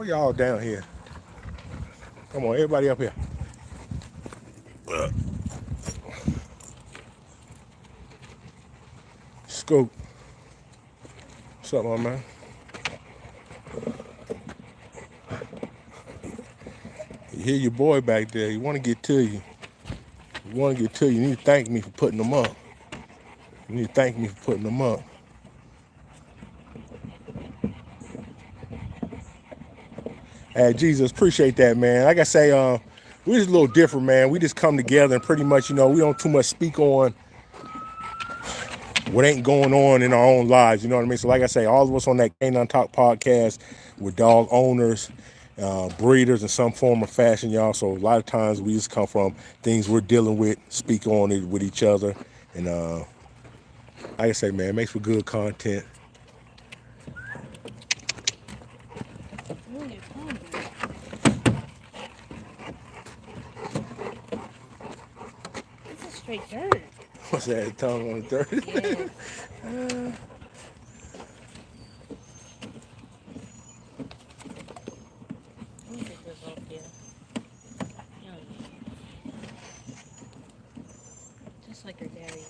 Where y'all down here? Come on, everybody up here. Scoop. What's up, my man? You hear your boy back there. He want to get to you. You want to get to you. You need to thank me for putting them up. You need to thank me for putting them up. Hey, Jesus, appreciate that, man. Like I say, we just a little different, man. We just come together and pretty much, we don't too much speak on what ain't going on in our own lives. You know what I mean? So like I say, all of us on that Canine Talk podcast, with dog owners, breeders in some form or fashion, y'all. So a lot of times we just come from things we're dealing with, speak on it with each other. And like I say, man, it makes for good content. Ooh, you're hungry. This is straight dirt. What's that, tongue on the dirt? Yes. Let me get this off here. Yeah. Just like your daddy.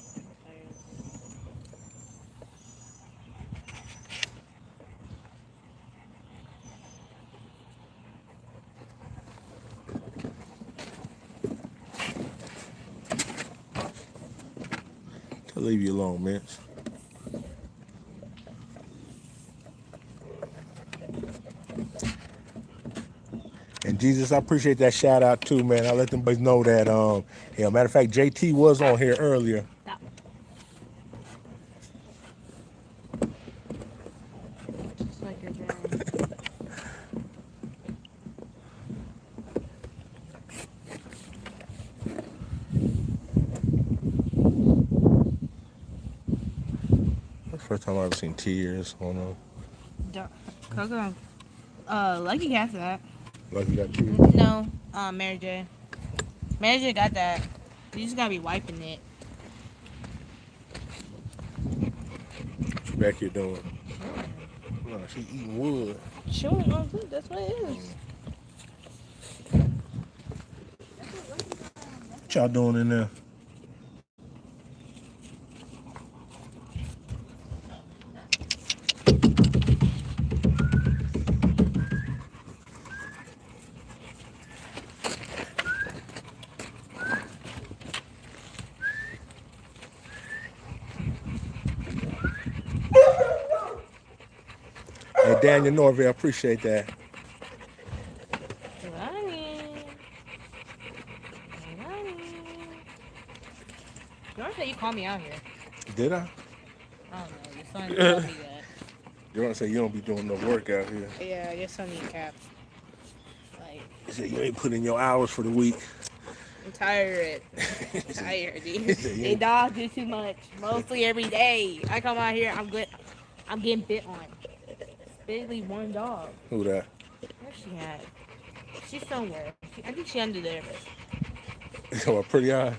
I'll leave you alone, man. And Jesus, I appreciate that shout out too, man. I let them boys know that, matter of fact, JT was on here earlier. Stop. Just like your daddy. That's the first time I've ever seen tears on them. Coco. Lucky got that. Like you got tears. No, Mary J. Mary J got that. You just gotta be wiping it. What you back here doing? No, she eating wood. Sure, that's what it is. What y'all doing in there? Hey, Daniel Norville, I appreciate that. Don't say you called me out here. Did I? I don't know. Your son told me that. You want to say you don't be doing no work out here. Yeah, your son need cap. Like, You say you ain't putting your hours for the week. I'm tired. Tired, dude. He said, They dogs do too much. Mostly every day. I come out here, I'm good. I'm getting bit on. Basically one dog. Who that? Where's she at? She's somewhere. I think she's under there. So a pretty eyes.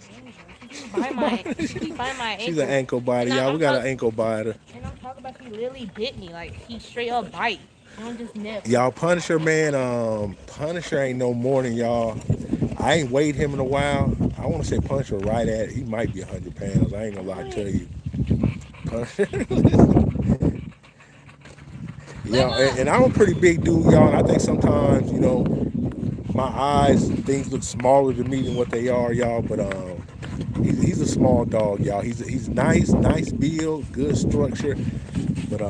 She keep biting my ankle. She's an ankle biter, And y'all. I'm We got an talk- ankle biter. And I'm talking about he literally bit me. Like, he straight up bite. I don't just nip. Y'all, Punisher, man, Punisher ain't no more than y'all. I ain't weighed him in a while. I want to say Punisher right at, he might be 100 pounds. I ain't gonna lie to you. Punisher. And I'm a pretty big dude, y'all. And I think sometimes, my eyes, things look smaller to me than what they are, y'all. But he's a small dog, y'all. He's nice build, good structure. But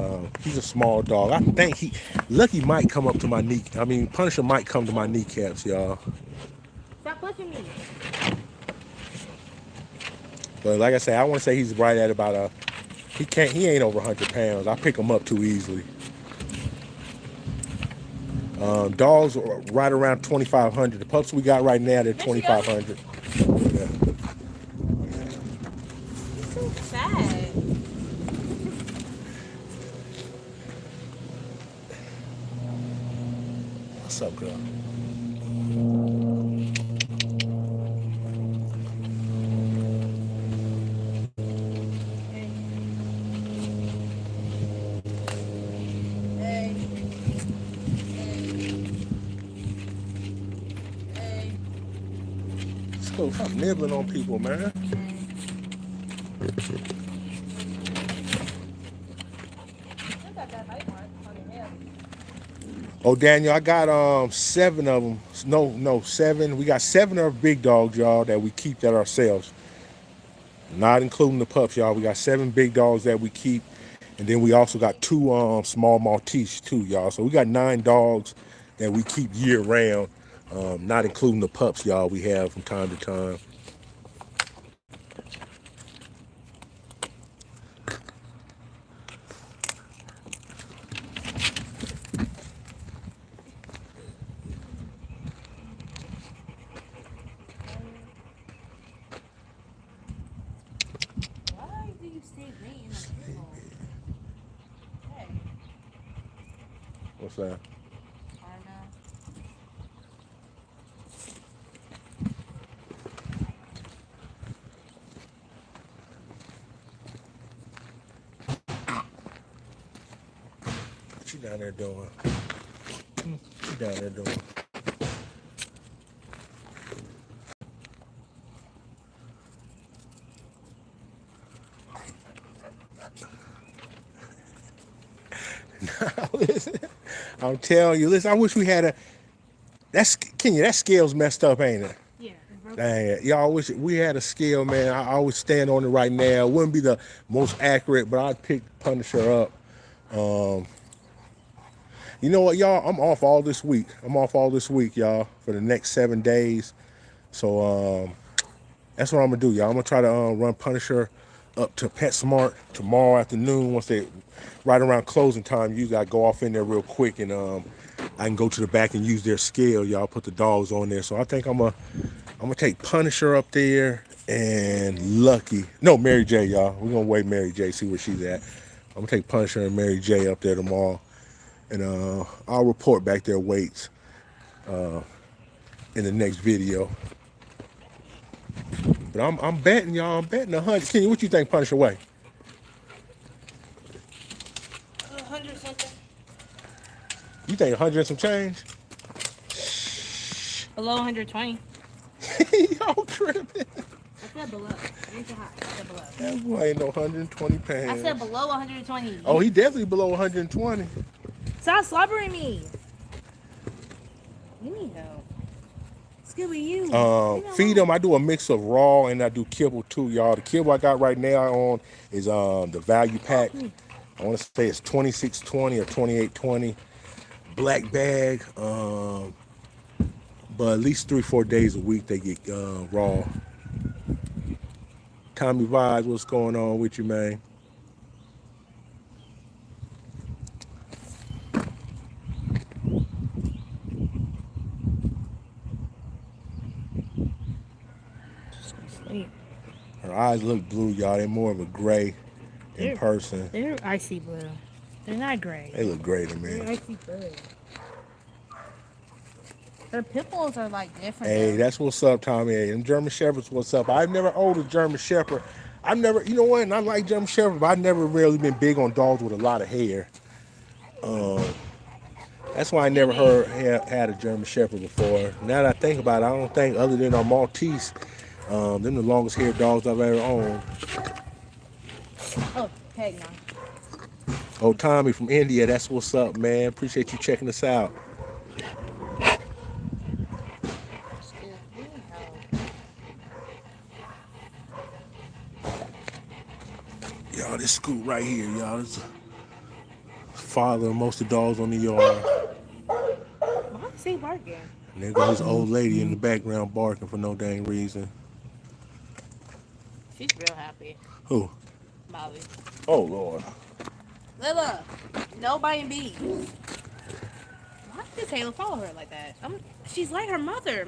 he's a small dog. I think Lucky might come up to my knee. I mean, Punisher might come to my kneecaps, y'all. Stop pushing me. But like I say, I want to say he's right at about he ain't over 100 pounds. I pick him up too easily. Dogs are right around 2,500. The pups we got right now, they're 2,500. Yeah. He's so sad. What's up, girl? Rascal, stop nibbling on people, man. Oh, Daniel, I got 7 of them. No, 7. We got 7 of big dogs, y'all, that we keep that ourselves. Not including the pups, y'all. We got 7 big dogs that we keep. And then we also got 2 small Maltese too, y'all. So we got 9 dogs that we keep year round. Not including the pups, y'all, we have from time to time. Why do you stay late in the middle? Hey, What's that? I don't know. What you down there doing? What you down there doing? Listen, I'm telling you, listen, I wish we had a. That's Kenya. That scale's messed up, ain't it? Yeah, it's broken. Dang it. Y'all wish we had a scale, man. I always stand on it right now. It wouldn't be the most accurate, but I'd pick Punisher up. You know what, y'all? I'm off all this week. Y'all, for the next 7 days. So that's what I'm gonna do, y'all. I'm gonna try to run Punisher up to PetSmart tomorrow afternoon. Once they right around closing time, usually I go off in there real quick and I can go to the back and use their scale, y'all. Put the dogs on there. So I think I'm gonna take Punisher up there and Lucky. No, Mary J, y'all. We're gonna wait Mary J, see where she's at. I'm gonna take Punisher and Mary J up there tomorrow. And I'll report back their weights in the next video. But I'm betting, y'all. I'm betting 100. Kenny, what you think Punisher weigh? 100 something. You think 100 and some change? Below 120. Y'all tripping. I said below. I didn't say high. I said below. That boy ain't no 120 pounds. I said below 120. Oh, he definitely below 120. Stop slobbering me. You need help. Scooby, you. Feed them. I do a mix of raw and I do kibble too, y'all. The kibble I got right now on is the value pack. I want to say it's 26.20 or 28.20 black bag. But at least 3-4 days a week they get raw. Tommy Vibes, what's going on with you, man? Sleep. Her eyes look blue, y'all. They're more of a gray in person. They're icy blue. They're not gray. They look great to They're me. icy blue. Their pimples are like different. Hey, though. that's what's up, Tommy. Hey, and German Shepherds, what's up? I've never owned a German Shepherd. I've never, you know what? And I like German Shepherds, but I've never really been big on dogs with a lot of hair. That's why I never had a German Shepherd before. Now that I think about it, I don't think other than our Maltese, them the longest haired dogs I've ever owned. Oh, heck no. Oh, Tommy from India, that's what's up, man. Appreciate you checking us out. Y'all, this scoot right here, y'all. This is the father of most of the dogs on the yard. Why is he barking? And there goes this old lady in the background barking for no dang reason. She's real happy. Who? Molly. Oh, Lord. Lila, no biting bees. Why does Taylor follow her like that? She's like her mother,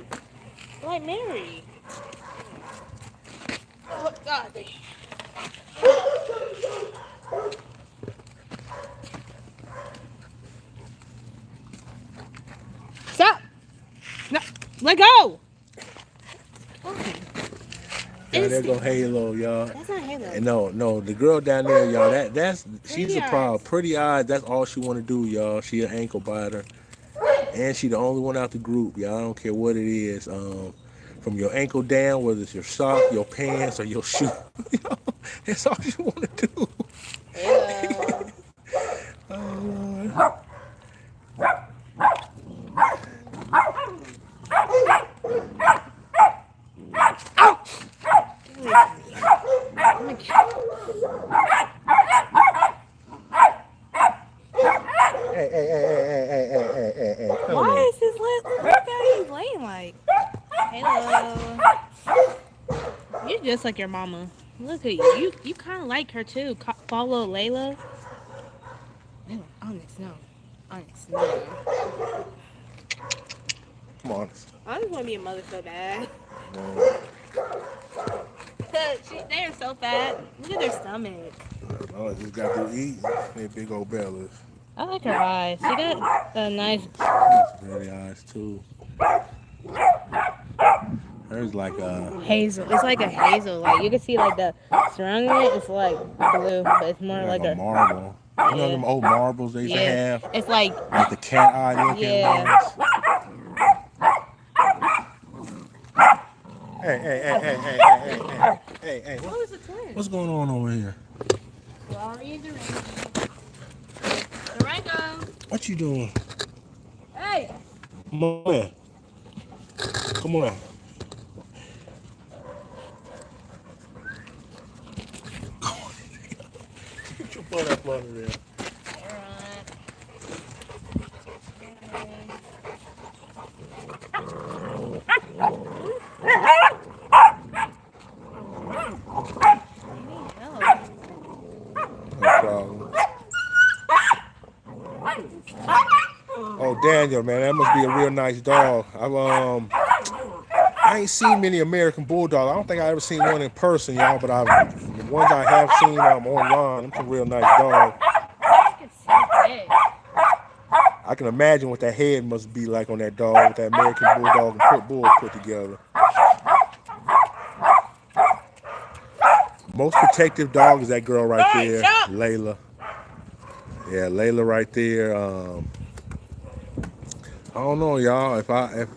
like Mary. Oh God. Stop! No, let go. Y'all, there go Halo, y'all. That's not Halo. And no, the girl down there, y'all, that's she's Pretty a problem. eyes. Pretty eyes, that's all she want to do, y'all. She an ankle biter. And she the only one out the group, y'all. I don't care what it is. from your ankle down, whether it's your sock, your pants, or your shoe. You know, that's all you want to do. Hello. Oh, Lord. Hey, come Why here. is this look how he's laying like? Hello. You're just like your mama. Look at you. You kind of like her too. Follow Layla. Layla, Onyx, no. Onyx, no. Come on. I just want to be a mother so bad. Man. They are so fat. Look at their stomach. Oh, just got to eat. They big old bellies. I like her eyes. She got a nice. Pretty eyes too. Hers like a Hazel. It's like a hazel. Like you can see like the surrounding it. It's like blue, but it's more like a a marble. You know them old marbles they used to yeah. have? It's like Like the cat eye looking yeah. ones. Hey. What was the twin? What's going on over here? Sorry, Durango. What you doing? Hey. Come on in. Come on. Get your butt up under there. No problem. Oh, Daniel, man, that must be a real nice dog. I ain't seen many American Bulldogs. I don't think I ever seen one in person, y'all, but the ones I have seen online, them some real nice dogs. I can imagine what that head must be like on that dog with that American Bulldog and Pit Bull put together. Most protective dog is that girl right there, Layla. Yeah, Layla right there. I don't know, y'all. If I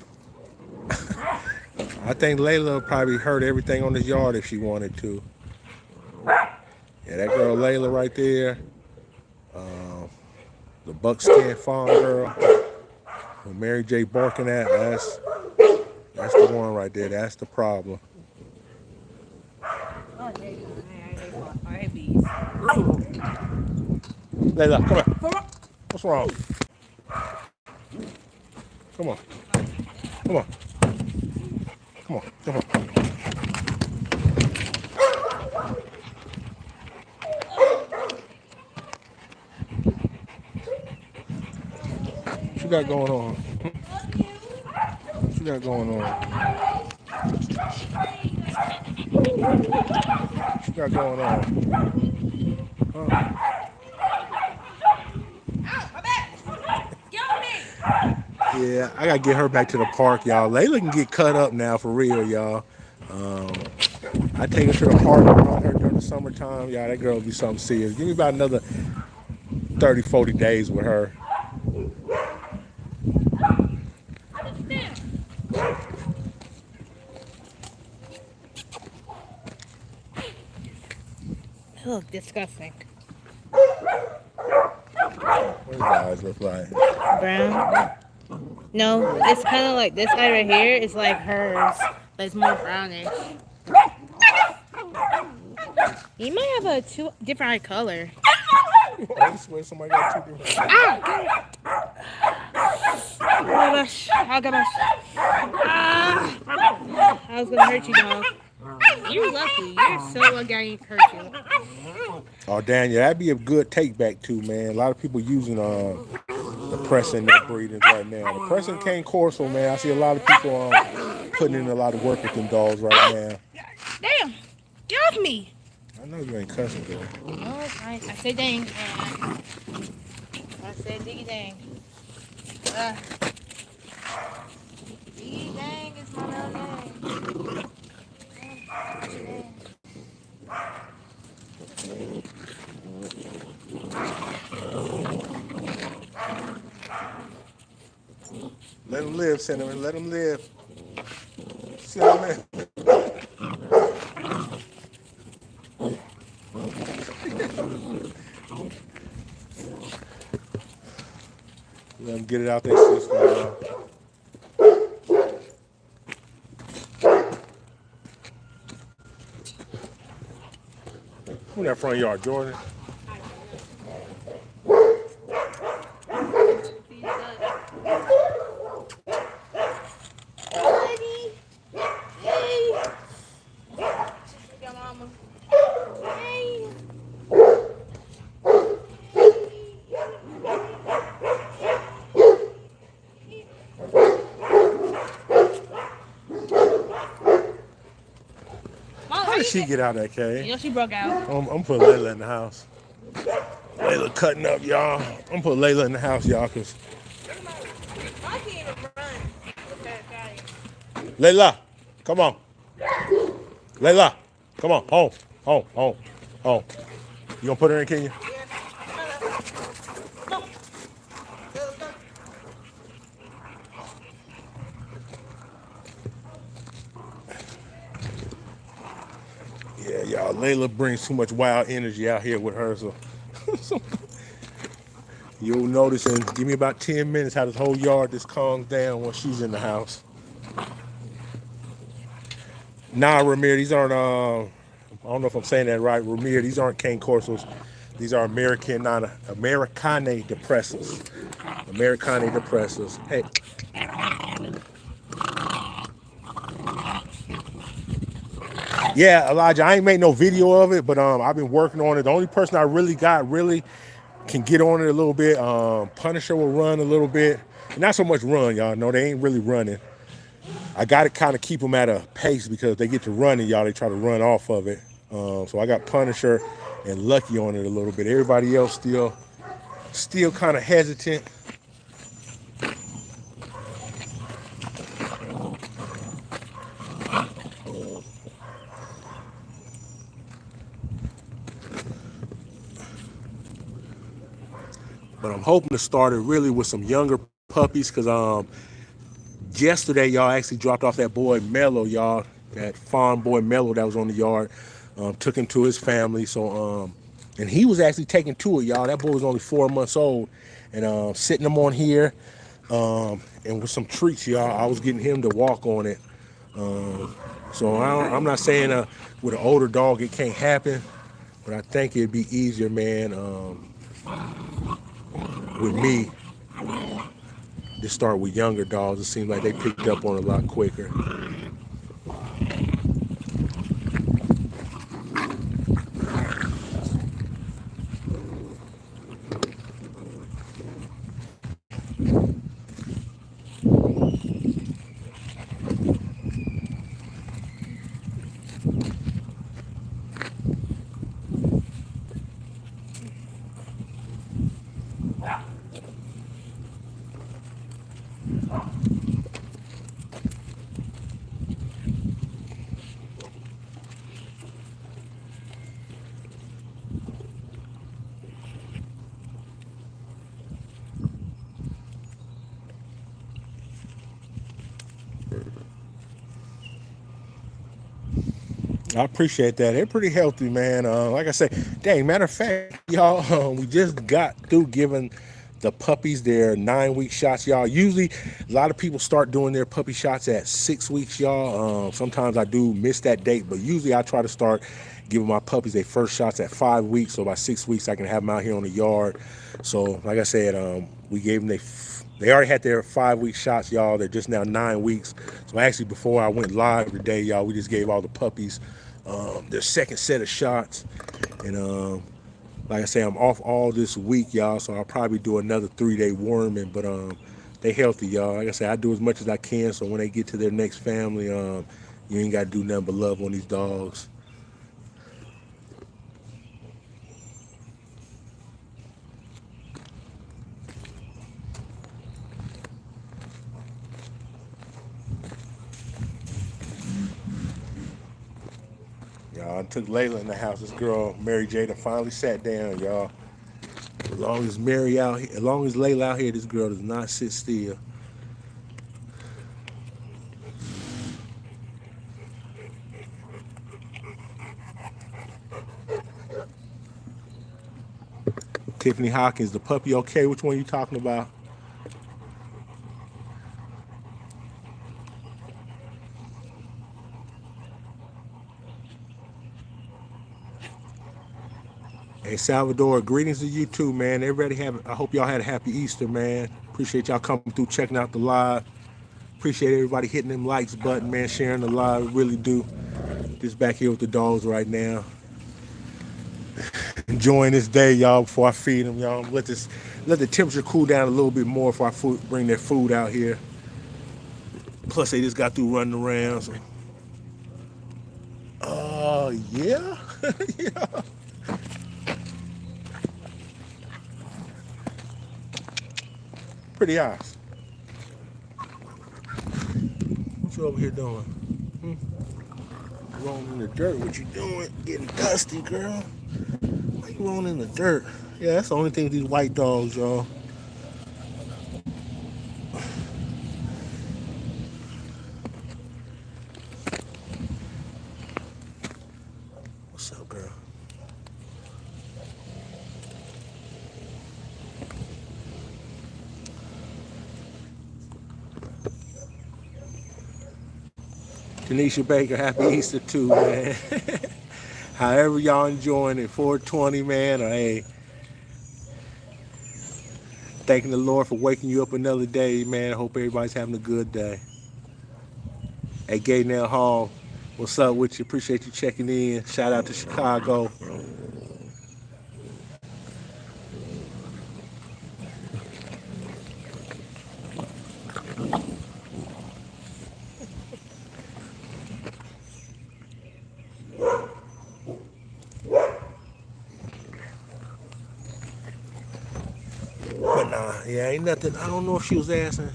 think Layla would probably hurt everything on this yard if she wanted to. Yeah, that girl Layla right there. The buckskin fawn girl. Who Mary J barking at. That's the one right there. That's the problem. Layla, come here. What's wrong? Come on. Come on. Come on. Come on. What you got going on? What you got going on? What you got going on? Huh? Yeah, I gotta get her back to the park, y'all. Layla can get cut up now for real, y'all. I take her to the park and run her during the summertime. Yeah, that girl will be something serious. Give me about another 30, 40 days with her. They look disgusting. What his eyes look like? Brown? No, it's kind of like this eye right here is like hers, but it's more brownish. You might have a different eye color. I swear somebody got two different. Oh gosh! Oh gosh! Ah! I was gonna hurt you, dog. You're lucky. You're so lucky I ain't hurt you. Oh, Daniel, that'd be a good take back too, man. A lot of people using the Press in their breedings right now. The Press Cane Corso, man. I see a lot of people putting in a lot of work with them dogs right now. Damn! Get off me! I know you ain't cussing, girl. No, it's fine. I said dang. I said diggy dang. Diggy dang is my real name. Let them live, Cinnamon. Let them live. See how Get it out that system, y'all. Who in that front yard, Jordan? Buddy. Hey. Look at mama. Hey. Mom, How did she get out of that cage? You know she broke out. I'm putting Layla in the house. Layla cutting up, y'all. I'm putting Layla in the house, y'all, because I can't even run with that guy. Layla, come on. Layla, come on. Home, home, home, home. You gonna put her in, Kenya? Yeah, y'all. Layla brings too much wild energy out here with her, so you'll notice in give me about 10 minutes how this whole yard just calms down when she's in the house. Nah, Ramir, these aren't I don't know if I'm saying that right, Ramir, these aren't cane corsos. These are Americane da Presa. Americane da Presa. Hey. Yeah, Elijah, I ain't made no video of it, but I've been working on it. The only person I really can get on it a little bit. Punisher will run a little bit. Not so much run, y'all. No, they ain't really running. I got to kind of keep them at a pace because they get to running, y'all. They try to run off of it. So I got Punisher and Lucky on it a little bit. Everybody else still kind of hesitant. But I'm hoping to start it really with some younger puppies because yesterday y'all actually dropped off that boy Mello, y'all, that farm boy Mello that was on the yard. Took him to his family. So and he was actually taken to it, y'all. That boy was only 4 months old, and sitting him on here, and with some treats, y'all. I was getting him to walk on it. So I'm not saying with an older dog it can't happen, but I think it'd be easier, man. With me, to start with younger dogs, it seems like they picked up on it a lot quicker. I appreciate that. They're pretty healthy, man. Like I say, dang, matter of fact, y'all, we just got through giving the puppies their 9-week shots, y'all. Usually, a lot of people start doing their puppy shots at 6 weeks, y'all. Sometimes I do miss that date, but usually I try to start giving my puppies their first shots at 5 weeks. So by 6 weeks, I can have them out here on the yard. So, like I said, we gave them they already had their 5-week shots, y'all. They're just now 9 weeks. So actually, before I went live today, y'all, we just gave all the puppies their second set of shots. And like I say, I'm off all this week, y'all. So I'll probably do another 3-day worming. But they healthy, y'all. Like I say, I do as much as I can. So when they get to their next family, you ain't got to do nothing but love on these dogs. Y'all, I took Layla in the house. This girl, Mary Jada, finally sat down, y'all. As long as Layla out here, this girl does not sit still. Tiffany Hawkins, the puppy okay? Which one you talking about? Hey Salvador, greetings to you too, man. Everybody have. I hope y'all had a happy Easter, man. Appreciate y'all coming through, checking out the live. Appreciate everybody hitting them likes button, man. Sharing the live, really do. Just back here with the dogs right now, enjoying this day, y'all. Before I feed them, y'all. Let the temperature cool down a little bit more before bring their food out here. Plus, they just got through running around. So. Yeah, yeah. Pretty eyes. What you over here doing? Hmm? Rolling in the dirt. What you doing? Getting dusty, girl. Why you rolling in the dirt? Yeah, that's the only thing with these white dogs, y'all. What's up, girl? Tanisha Baker, happy Easter too, man. However y'all enjoying it, 420, man, or hey, thanking the Lord for waking you up another day, man. I hope everybody's having a good day. Hey, Gaynell Hall, what's up with you? Appreciate you checking in. Shout out to Chicago. But nah, yeah, ain't nothing. I don't know if she was asking.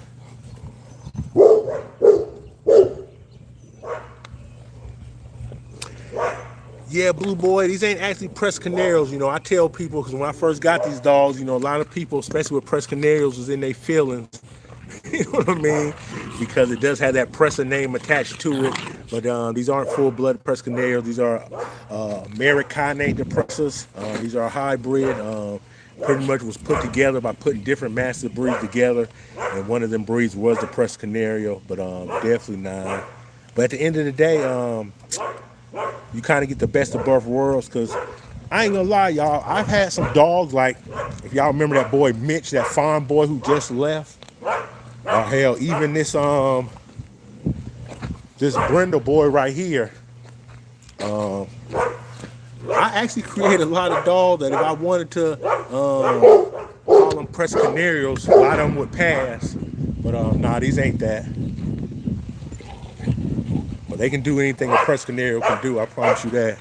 Yeah, Blue Boy, these ain't actually pressed canaries. You know, I tell people, because when I first got these dogs, you know, a lot of people, especially with pressed canaries, was in their feelings. You know what I mean? Because it does have that presser name attached to it. But these aren't full-blood pressed canaries. These are Americane da Presas. These are a hybrid. Pretty much was put together by putting different massive breeds together. And one of them breeds was the pressed canario, but definitely not. But at the end of the day, you kind of get the best of both worlds, because I ain't gonna lie, y'all. I've had some dogs, like, if y'all remember that boy Mitch, that farm boy who just left. Or hell, even this Brindle boy right here. I actually created a lot of dogs that if I wanted to call them press canarios, a lot of them would pass. But nah, these ain't that. But they can do anything a press canario can do, I promise you that.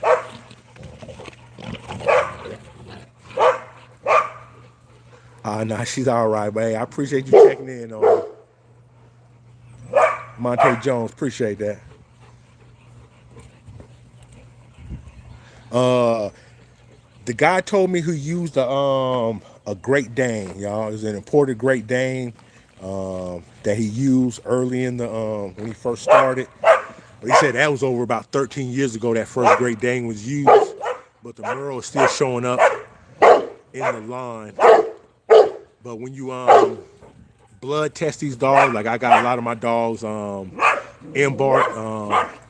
Nah, she's all right, but hey, I appreciate you checking in on her. Monte Jones, appreciate that. The guy told me who used a Great Dane, y'all. It was an imported Great Dane that he used early in the when he first started. But he said that was over about 13 years ago that first Great Dane was used. But the Merle is still showing up in the line. But when you blood test these dogs, like I got a lot of my dogs embarked,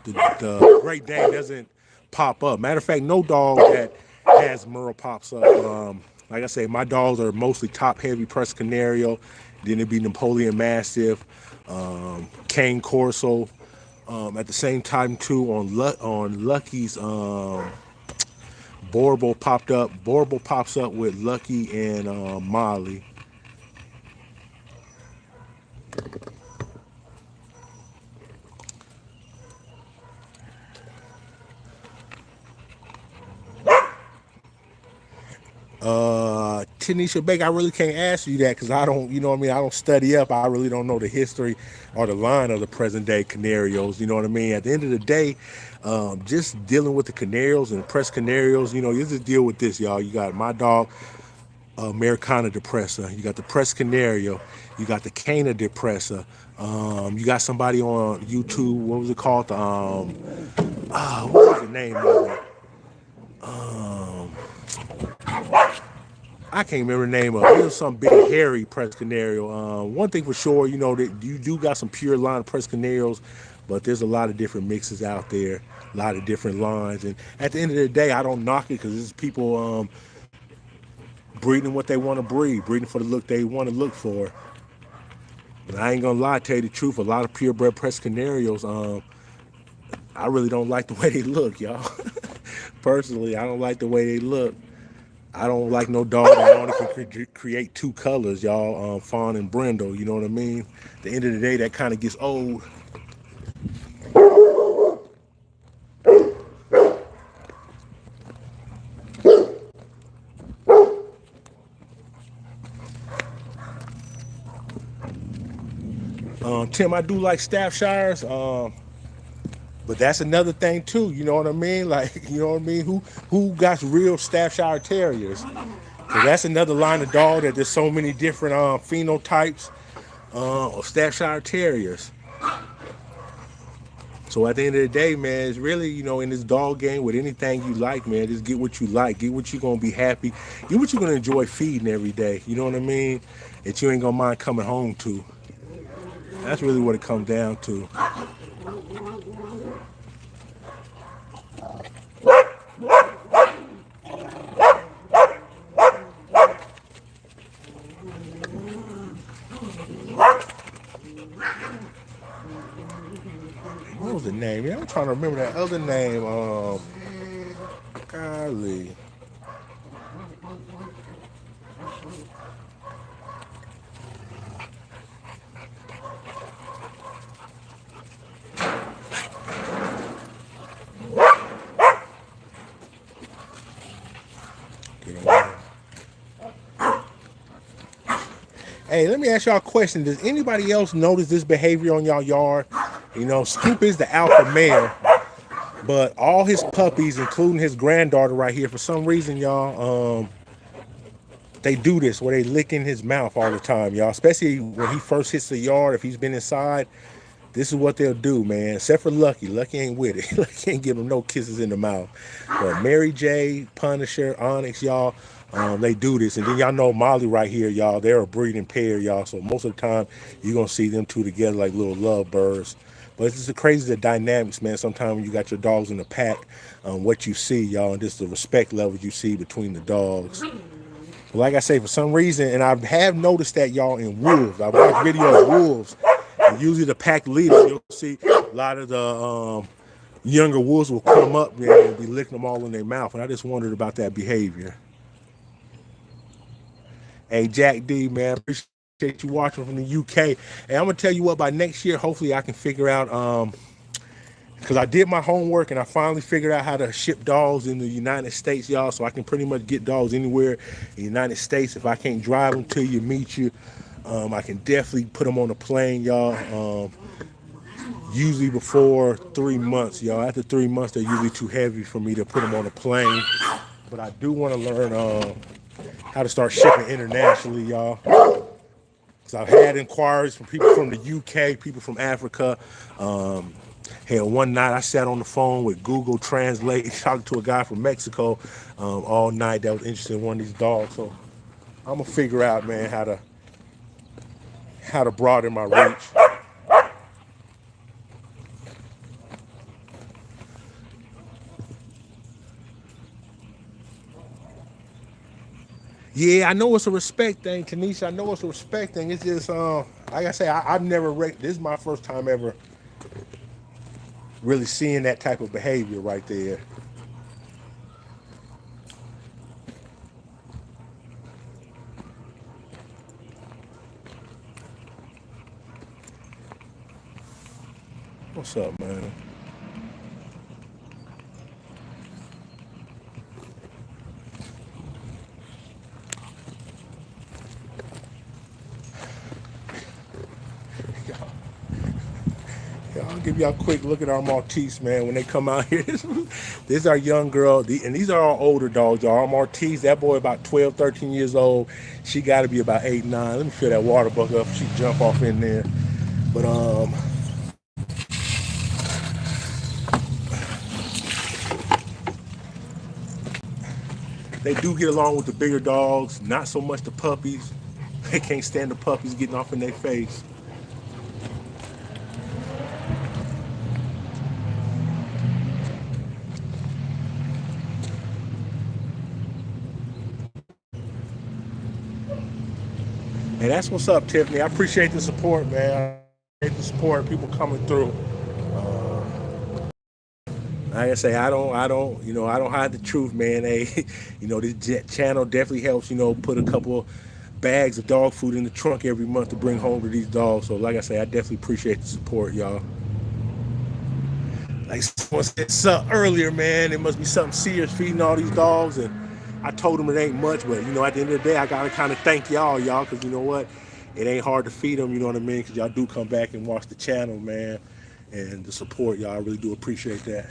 the Great Dane doesn't pop up. Matter of fact, no dog that has Merle pops up. Like I say, my dogs are mostly top-heavy pressed canario. Then it'd be Napoleon Mastiff, Cane Corso. At the same time, too, on Lucky's Borbo popped up. Borbo pops up with Lucky and Molly. Tanisha Baker, I really can't answer you that because I don't, you know what I mean? I don't study up. I really don't know the history or the line of the present day canarios. You know what I mean? At the end of the day, just dealing with the canarios and the pressed canarios, you know, you just deal with this, y'all. You got my dog, Americana da Presa. You got the pressed canario. You got the Cana da Presa. You got somebody on YouTube. What was it called? What was the name of it? I can't remember the name of it. It was some big hairy press canario. One thing for sure, you know, that you do got some pure line press canarios, but there's a lot of different mixes out there, a lot of different lines. And at the end of the day, I don't knock it because there's people breeding what they want to breed, breeding for the look they want to look for. And I ain't gonna lie, tell you the truth, a lot of purebred Press Canarios, I really don't like the way they look, y'all. Personally, I don't like the way they look. I don't like no dog that only can create two colors, y'all, fawn and brindle. You know what I mean? At the end of the day, that kind of gets old. Tim, I do like Staffshires, but that's another thing too. You know what I mean? Like, you know what I mean? Who got real Staffshire Terriers? So that's another line of dog that there's so many different phenotypes of Staffshire Terriers. So at the end of the day, man, it's really, in this dog game with anything you like, man, just get what you like. Get what you're going to be happy. Get what you're going to enjoy feeding every day. You know what I mean? That you ain't going to mind coming home to. That's really what it comes down to. What was the name? Yeah, I'm trying to remember that other name. Golly. Hey, let me ask y'all a question. Does anybody else notice this behavior on y'all yard? Scoop is the alpha male, but all his puppies, including his granddaughter right here, for some reason, y'all, they do this where they lick in his mouth all the time, y'all. Especially when he first hits the yard, if he's been inside, this is what they'll do, man. Except for Lucky. Lucky ain't with it. Lucky ain't give him no kisses in the mouth. But Mary J, Punisher, Onyx, y'all, they do this. And then y'all know Molly right here, y'all. They're a breeding pair, y'all. So most of the time, you're going to see them two together like little lovebirds. But it's just crazy the dynamics, man. Sometimes when you got your dogs in the pack, what you see, y'all, and just the respect levels you see between the dogs. But like I say, for some reason, and I have noticed that, y'all, in wolves. I've watched videos of wolves. And usually the pack leader, you'll see a lot of the younger wolves will come up there and be licking them all in their mouth. And I just wondered about that behavior. Hey, Jack D, man, appreciate you watching from the UK. And I'm going to tell you what, by next year, hopefully I can figure out, because I did my homework and I finally figured out how to ship dogs in the United States, y'all. So I can pretty much get dogs anywhere in the United States. If I can't drive them to you, meet you, I can definitely put them on a plane, y'all. Usually before 3 months, y'all. After 3 months, they're usually too heavy for me to put them on a plane. But I do want to learn how to start shipping internationally, y'all. Because I've had inquiries from people from the UK, people from Africa. Hell, one night I sat on the phone with Google Translate talking to a guy from Mexico all night that was interested in one of these dogs. So I'm gonna figure out, man, how to broaden my reach. Yeah, I know it's a respect thing, Tanisha. I know it's a respect thing. It's just, like I say, I've never, this is my first time ever really seeing that type of behavior right there. What's up, man? Yeah, I'll give y'all a quick look at our Maltese, man. When they come out here, this is our young girl, and these are our older dogs, y'all. Our Maltese, that boy about 12, 13 years old. She got to be about 8, 9. Let me fill that water bucket up. She jump off in there. But they do get along with the bigger dogs, not so much the puppies. They can't stand the puppies getting off in their face. And that's what's up, Tiffany. I appreciate the support, man. I appreciate the support, people coming through. Like I say, I don't hide the truth, man. Hey, this channel definitely helps, put a couple bags of dog food in the trunk every month to bring home to these dogs. So, like I say, I definitely appreciate the support, y'all. Like someone said earlier, man, it must be something serious feeding all these dogs. And I told them it ain't much, but at the end of the day, I gotta kind of thank y'all, because you know what, it ain't hard to feed them. You know what I mean? Because y'all do come back and watch the channel, man, and the support, y'all. I really do appreciate that.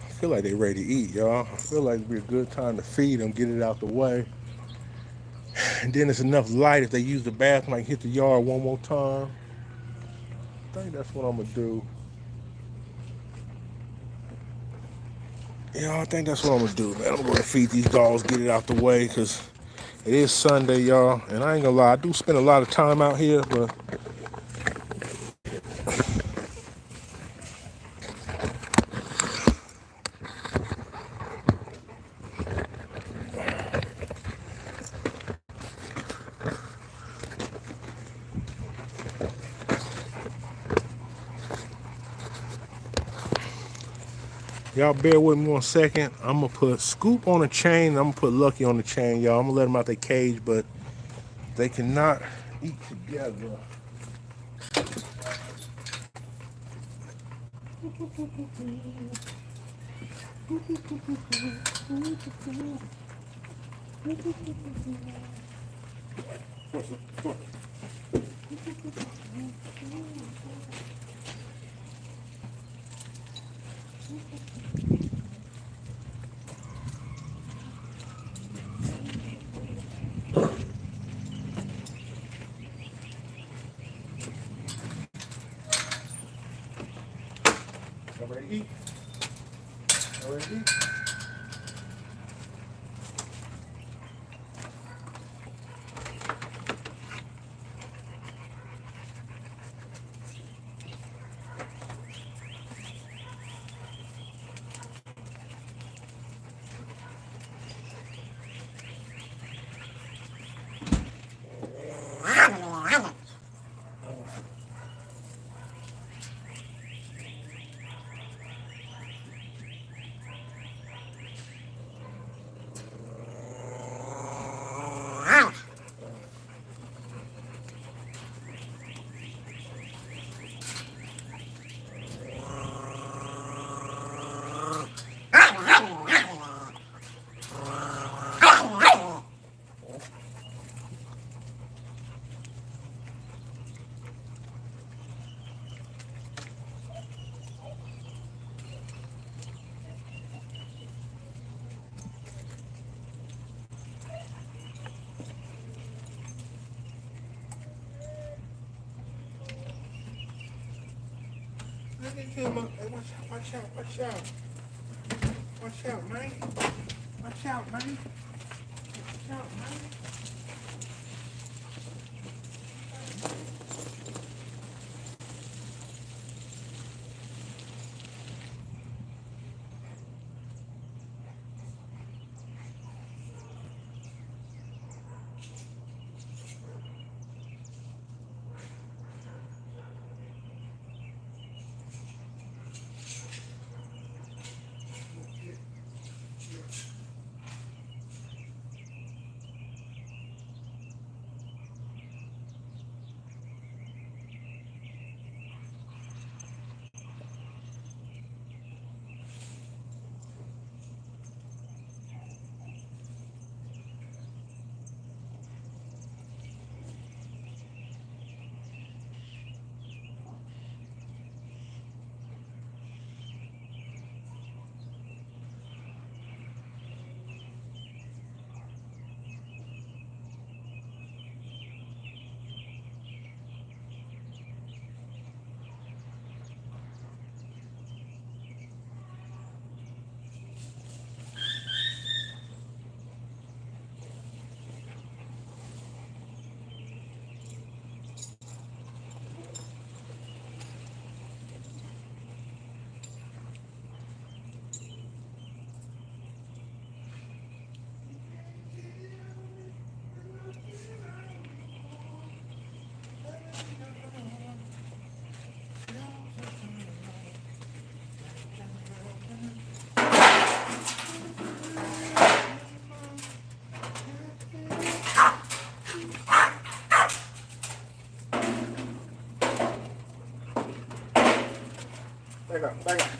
I feel like they ready to eat, y'all. I feel like it'd be a good time to feed them, get it out the way, and then it's enough light if they use the bathroom, like hit the yard one more time. I think that's what I'm gonna do. Yeah, I think that's what I'm gonna do, man. I'm gonna feed these dogs, get it out the way, cause it is Sunday, y'all. And I ain't gonna lie, I do spend a lot of time out here, but y'all bear with me 1 second. I'm gonna put Scoop on a chain, and I'm gonna put Lucky on the chain, y'all. I'm gonna let them out their cage, but they cannot eat together. Y'all ready to eat? Y'all ready to eat? Hey, watch out, watch out. Watch out, man. Watch out, man. Watch out, man.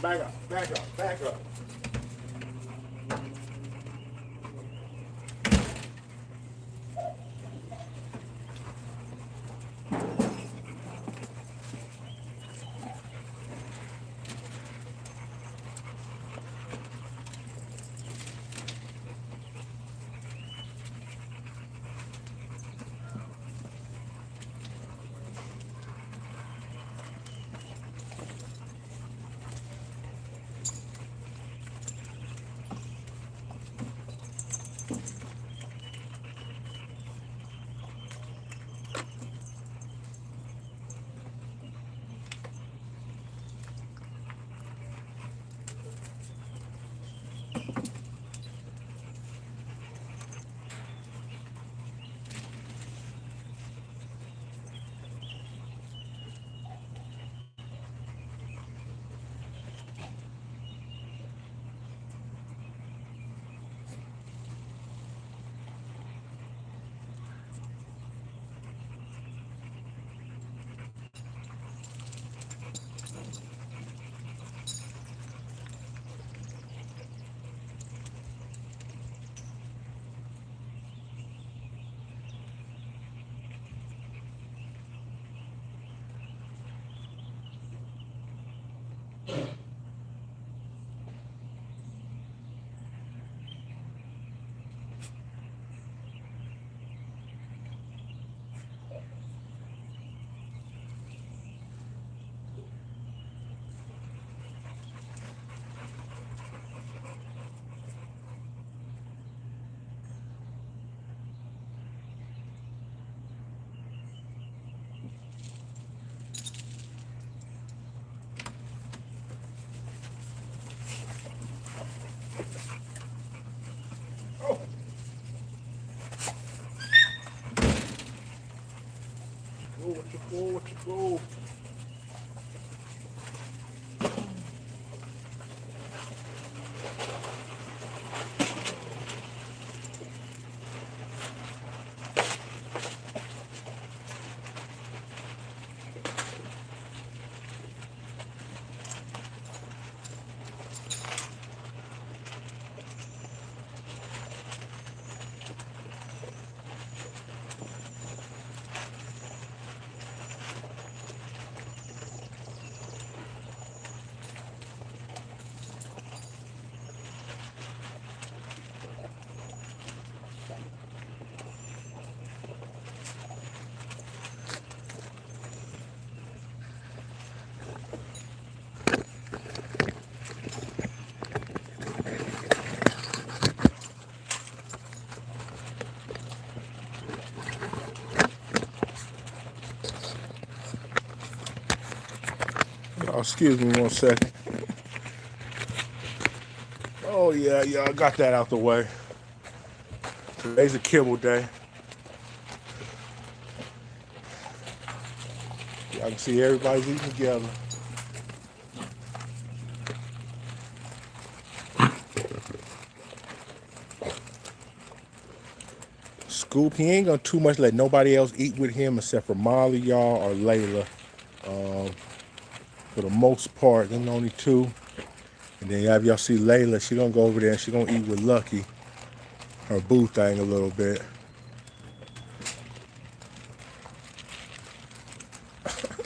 Back up, back up, back up. What you go, what you go. Excuse me 1 second. Oh yeah, I got that out the way. Today's a kibble day. I can see everybody's eating together. Scoop, he ain't gonna too much let nobody else eat with him except for Molly, y'all, or Layla. For the most part, them the only two. And then y'all see Layla, she gonna go over there and she gonna eat with Lucky, her boo thing a little bit.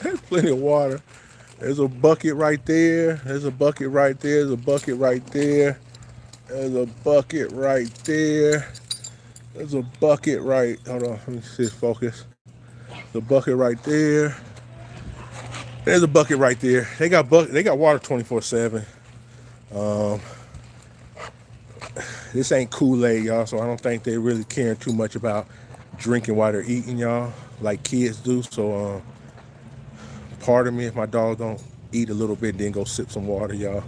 There's plenty of water. There's a bucket right there. There's a bucket right there. There's a bucket right there. There's a bucket right there. There's a bucket right. Hold on, let me see if focus. The bucket right there. There's a bucket right there. They got water 24/7. This ain't Kool-Aid, y'all, so I don't think they really caring too much about drinking while they're eating, y'all, like kids do. So pardon me if my dog don't eat a little bit, then go sip some water, y'all.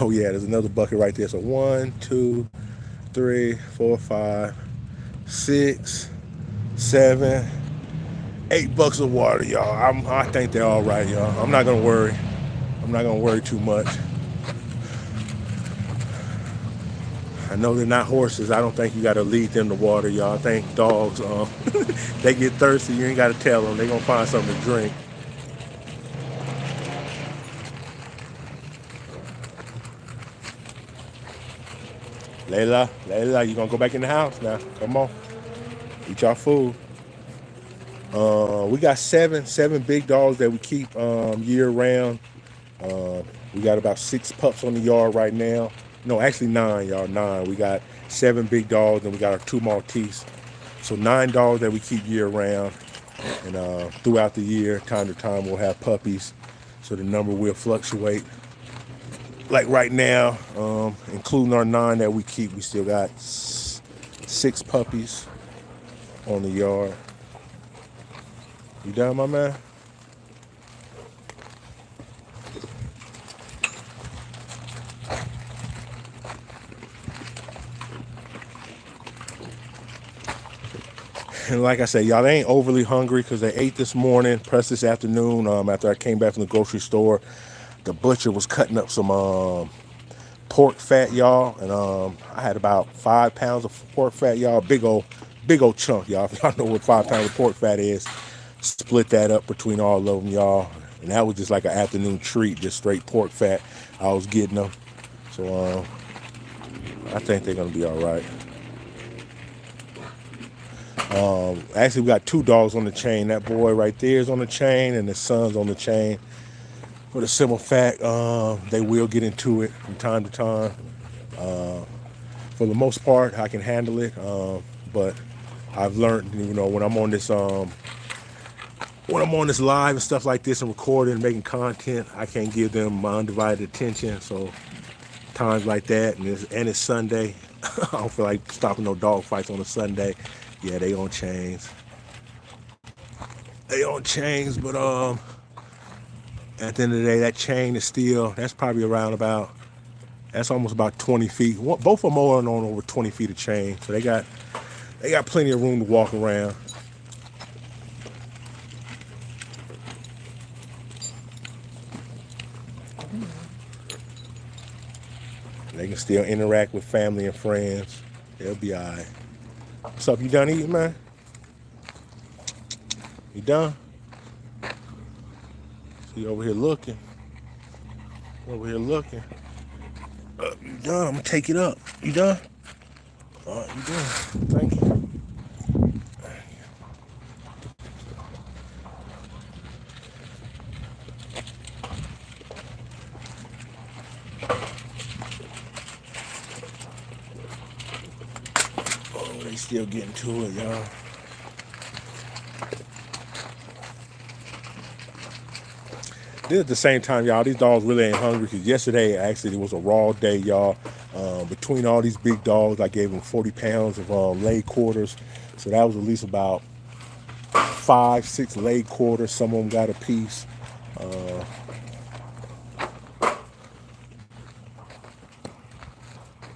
Oh yeah, there's another bucket right there. So 1, 2, 3, 4, 5, 6, 7, 8 buckets of water, y'all. I think they're all right, y'all. I'm not gonna worry. I'm not gonna worry too much. I know they're not horses. I don't think you gotta lead them to water, y'all. I think dogs, they get thirsty. You ain't gotta tell them. They're gonna find something to drink. Layla, you gonna go back in the house now? Come on, eat your food. We got seven big dogs that we keep year round. Uh, we got about 6 pups on the yard right now. No, actually nine, y'all. Nine. We got 7 big dogs, and we got our 2 Maltese. So 9 dogs that we keep year round, and throughout the year, time to time, we'll have puppies. So the number will fluctuate. Like right now, including our 9 that we keep, we still got 6 puppies on the yard. You done, my man? And like I said, y'all, they ain't overly hungry because they ate this morning, plus this afternoon. After I came back from the grocery store, the butcher was cutting up some pork fat, y'all, and I had about 5 pounds of pork fat, y'all. Big old chunk, y'all. If y'all know what 5 pounds of pork fat is, split that up between all of them, y'all. And that was just like an afternoon treat, just straight pork fat. I was getting them, so I think they're gonna be all right. Actually, we got 2 dogs on the chain. That boy right there is on the chain, and his son's on the chain. For the simple fact, they will get into it from time to time. For the most part, I can handle it, but I've learned, when I'm on this live and stuff like this and recording and making content, I can't give them my undivided attention. So times like that, and it's Sunday. I don't feel like stopping no dog fights on a Sunday. Yeah, they on chains. But at the end of the day, that chain is still, that's almost about 20 feet. Both of them are on over 20 feet of chain. So they got plenty of room to walk around. They can still interact with family and friends. They'll be all right. What's up? You done eating, man? You done? See, over here looking. You done? I'm gonna take it up. You done? All right, you done. Thank you. Oh, they still getting to it, y'all. This at the same time, y'all, these dogs really ain't hungry because yesterday, actually, it was a raw day, y'all. Between all these big dogs, I gave them 40 pounds of leg quarters. So that was at least about 5-6 leg quarters. Some of them got a piece.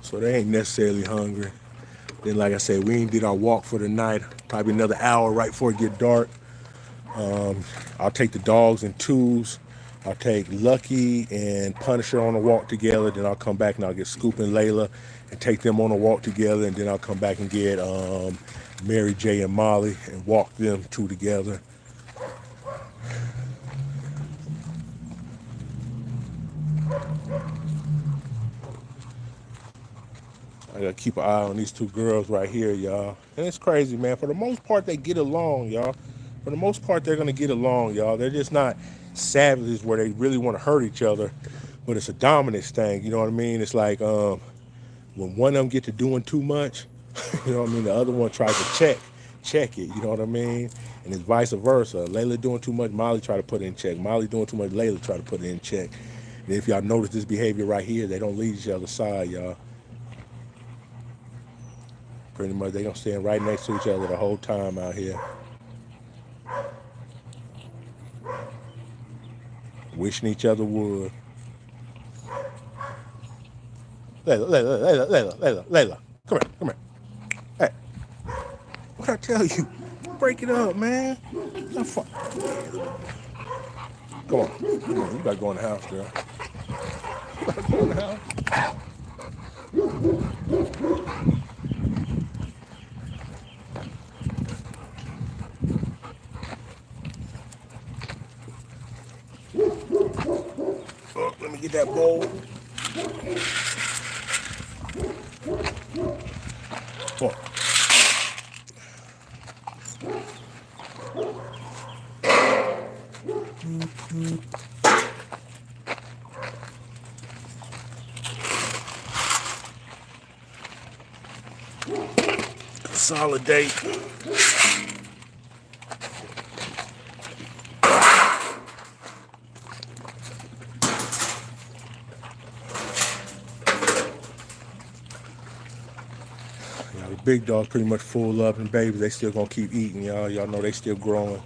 So they ain't necessarily hungry. Then, like I said, we ain't did our walk for the night. Probably another hour right before it get dark. I'll take the dogs in twos. I'll take Lucky and Punisher on a walk together. Then I'll come back and I'll get Scoop and Layla and take them on a walk together. And then I'll come back and get Mary J and Molly and walk them 2 together. I gotta keep an eye on these 2 girls right here, y'all. And it's crazy, man. For the most part, they get along, y'all. For the most part, they're gonna get along, y'all. They're just not savages where they really want to hurt each other, but it's a dominance thing. You know what I mean? It's like when one of them get to doing too much, you know what I mean, the other one tries to check it. You know what I mean? And it's vice versa. Layla doing too much, Molly try to put it in check. Molly doing too much, Layla try to put it in check. And if y'all notice this behavior right here, they don't leave each other's side, y'all. Pretty much, they gonna stand right next to each other the whole time out here. Wishing each other would. Layla. Come here. Hey, what I tell you? Break it up, man. Come on. You gotta go in the house, girl. You gotta go in the house. Oh, let me get that bowl. Well, consolidate. The big dogs pretty much full up, and babies, they still gonna keep eating, y'all. Y'all know they still growing.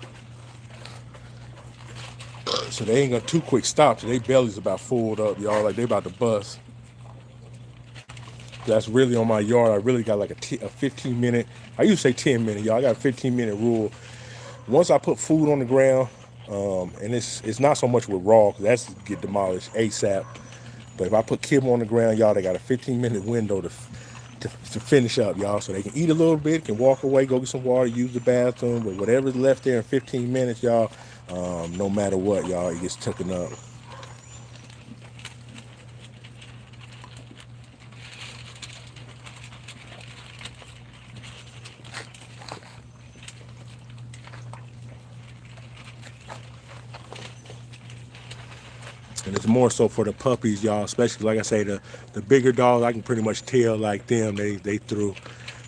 So they ain't gonna too quick stop. So they belly's about full up, y'all. Like they about to bust. That's really on my yard. I really got like a 15 minute. I used to say 10 minute, y'all. I got a 15 minute rule. Once I put food on the ground, and it's not so much with raw, because that's get demolished ASAP. But if I put kibble on the ground, y'all, they got a 15 minute window to finish up, y'all. So they can eat a little bit, can walk away, go get some water, use the bathroom. But whatever's left there in 15 minutes, y'all, no matter what, y'all, it gets taken up. And it's more so for the puppies, y'all. Especially, like I say, the bigger dogs, I can pretty much tell, like them, they through.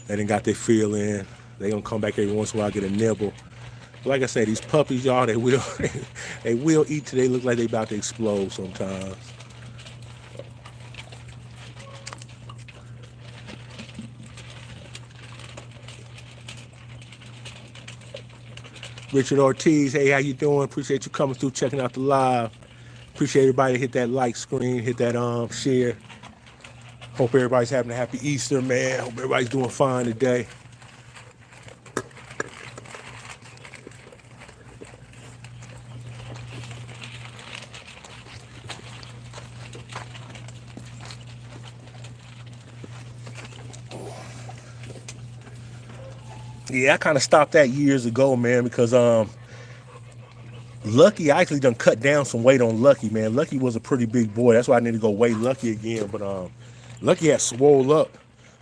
They done got their feel in. They gonna come back every once in a while, get a nibble. But like I say, these puppies, y'all, they will they will eat till they look like they about to explode sometimes. Richard Ortiz, hey, how you doing? Appreciate you coming through, checking out the live. Appreciate everybody to hit that like screen, hit that share. Hope everybody's having a happy Easter, man. Hope everybody's doing fine today. Yeah, I kind of stopped that years ago, man, because Lucky, I actually done cut down some weight on Lucky, man. Lucky was a pretty big boy. That's why I need to go weigh Lucky again. But Lucky had swole up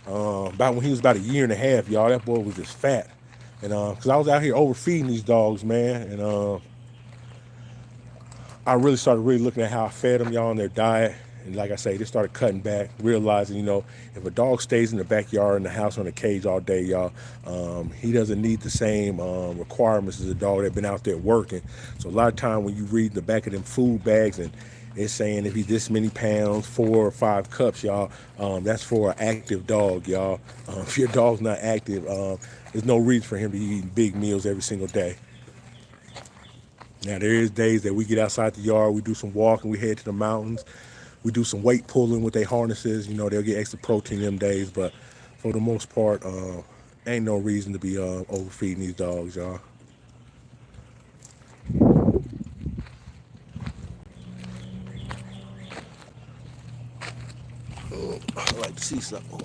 about when he was about a year and a half, y'all. That boy was just fat. And because I was out here overfeeding these dogs, man. And I really started looking at how I fed them, y'all, on their diet. And like I say, they started cutting back, realizing, if a dog stays in the backyard, in the house, on the cage all day, y'all, he doesn't need the same requirements as a dog that's been out there working. So a lot of time when you read the back of them food bags and it's saying if he's this many pounds, 4 or 5 cups, y'all, that's for an active dog, y'all. If your dog's not active, there's no reason for him to be eating big meals every single day. Now, there is days that we get outside the yard, we do some walking, we head to the mountains, we do some weight pulling with their harnesses. They'll get extra protein them days, but for the most part, ain't no reason to be overfeeding these dogs, y'all. I like to see something.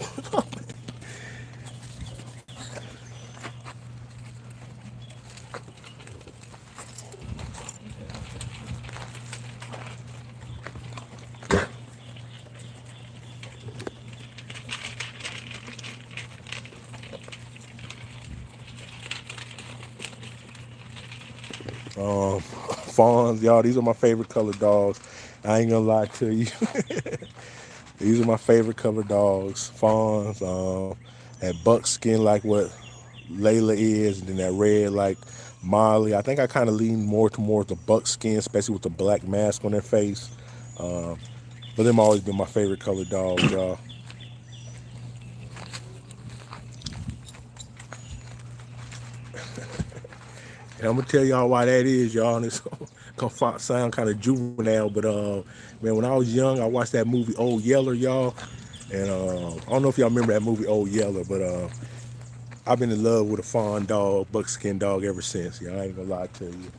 Fawns, y'all, these are my favorite color dogs. I ain't gonna lie to you. These are my favorite color dogs. Fawns, that buckskin like what Layla is, and then that red like Molly. I think I kind of lean more towards the buckskin, especially with the black mask on their face. But them always been my favorite color dogs, y'all. And I'm gonna tell y'all why that is, y'all. And it's gonna sound kind of juvenile, but man, when I was young, I watched that movie Old Yeller, y'all. And I don't know if y'all remember that movie Old Yeller, but I've been in love with a fawn dog, buckskin dog ever since. Y'all, I ain't gonna lie to you.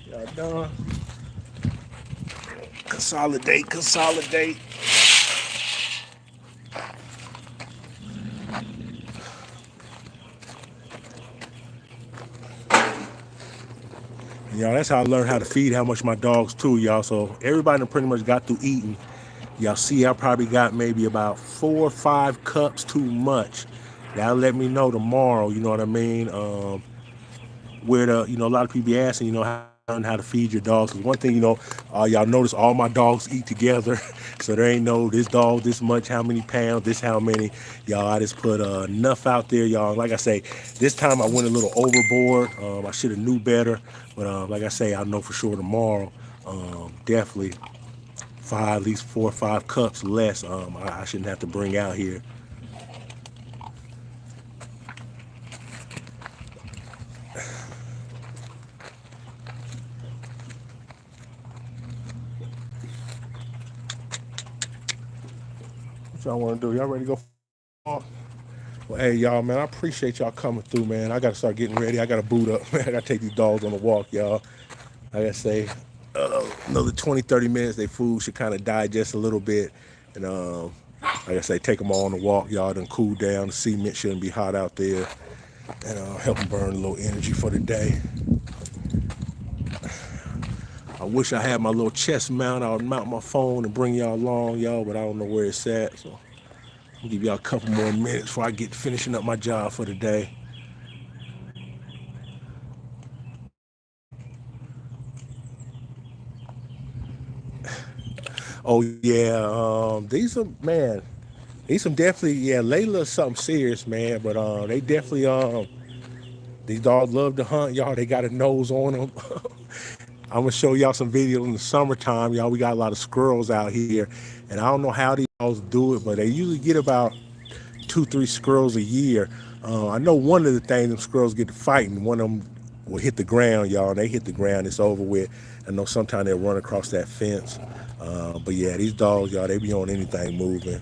Y'all done? Consolidate, consolidate. Y'all, that's how I learned how to feed how much my dogs too, y'all. So everybody done pretty much got through eating. Y'all see I probably got maybe about 4 or 5 cups too much. That'll let me know tomorrow, you know what I mean? Where a lot of people be asking, how to feed your dogs. 'Cause one thing, y'all notice all my dogs eat together. So there ain't no this dog this much, how many pounds, this how many. Y'all, I just put enough out there, y'all. Like I say, this time I went a little overboard. I should have knew better. But like I say, I know for sure tomorrow, definitely at least 4 or 5 cups less. I shouldn't have to bring out here. What y'all want to do? Y'all ready to go? Well, hey, y'all, man, I appreciate y'all coming through, man. I got to start getting ready. I got to boot up, man. I got to take these dogs on a walk, y'all. Like I say, another 20, 30 minutes, their food should kind of digest a little bit. And like I say, take them all on a walk, y'all. Then cool down. The cement shouldn't be hot out there. And help them burn a little energy for the day. I wish I had my little chest mount. I would mount my phone and bring y'all along, y'all, but I don't know where it's at. So I'll give y'all a couple more minutes before I get finishing up my job for the day. Oh yeah, these some definitely, yeah, Layla's something serious, man. But they definitely these dogs love to hunt, y'all. They got a nose on them. I'm gonna show y'all some videos in the summertime, y'all. We got a lot of squirrels out here, and I don't know how these dogs do it, but they usually get about 2, 3 squirrels a year. I know one of the things them squirrels get to fighting. One of them will hit the ground, y'all. They hit the ground, it's over with. I know sometimes they'll run across that fence. But yeah, these dogs, y'all, they be on anything moving.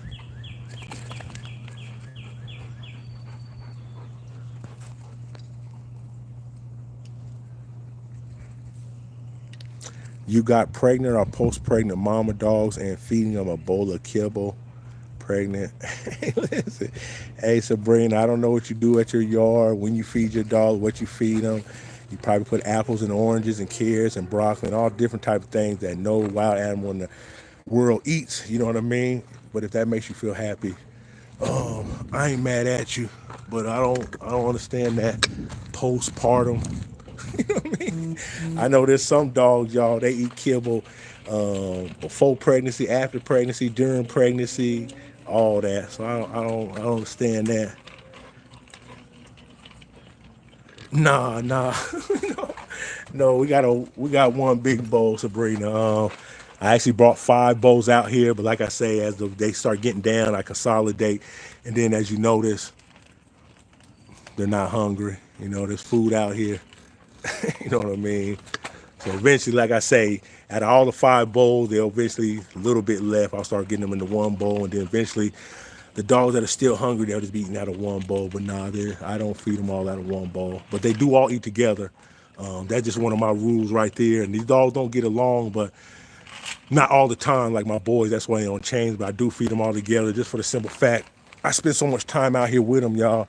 You got pregnant or post-pregnant mama dogs and feeding them a bowl of kibble. Pregnant. Hey, listen. Hey, Sabrina, I don't know what you do at your yard when you feed your dog, what you feed them. You probably put apples and oranges and carrots and broccoli and all different type of things that no wild animal in the world eats. You know what I mean? But if that makes you feel happy, I ain't mad at you. But I don't understand that postpartum. You know what I mean? I know there's some dogs, y'all, they eat kibble before pregnancy, after pregnancy, during pregnancy, all that. So I don't understand that. Nah, nah. No, no, we got one big bowl, Sabrina. I actually brought 5 bowls out here, but like I say, as they start getting down, I consolidate, and then as you notice, they're not hungry. There's food out here. You know what I mean? So eventually, like I say, out of all the 5 bowls, they'll eventually a little bit left. I'll start getting them into one bowl, and then eventually, the dogs that are still hungry, they'll just be eating out of one bowl. But nah, I don't feed them all out of one bowl. But they do all eat together. That's just one of my rules right there. And these dogs don't get along, but not all the time like my boys. That's why they don't change. But I do feed them all together just for the simple fact I spend so much time out here with them, y'all,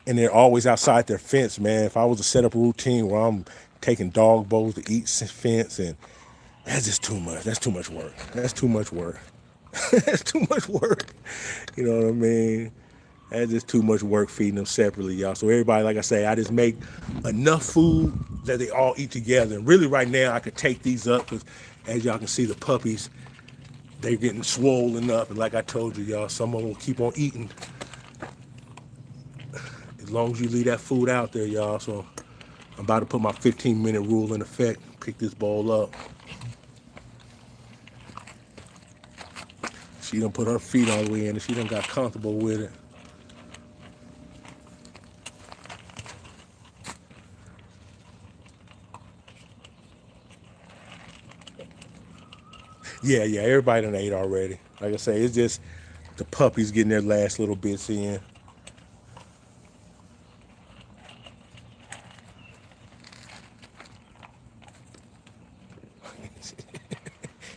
and they're always outside their fence, man. If I was to set up a routine where I'm taking dog bowls to eat fence, and that's just too much. That's too much work. That's too much work. That's too much work. You know what I mean? That's just too much work feeding them separately, y'all. So everybody, like I say, I just make enough food that they all eat together. And really right now I could take these up because as y'all can see, the puppies, they're getting swollen up. And like I told you, y'all, some of them will keep on eating as long as you leave that food out there, y'all. So I'm about to put my 15-minute rule in effect. Pick this bowl up. She done put her feet all the way in and she done got comfortable with it. Yeah, everybody done ate already. Like I say, it's just the puppies getting their last little bits in.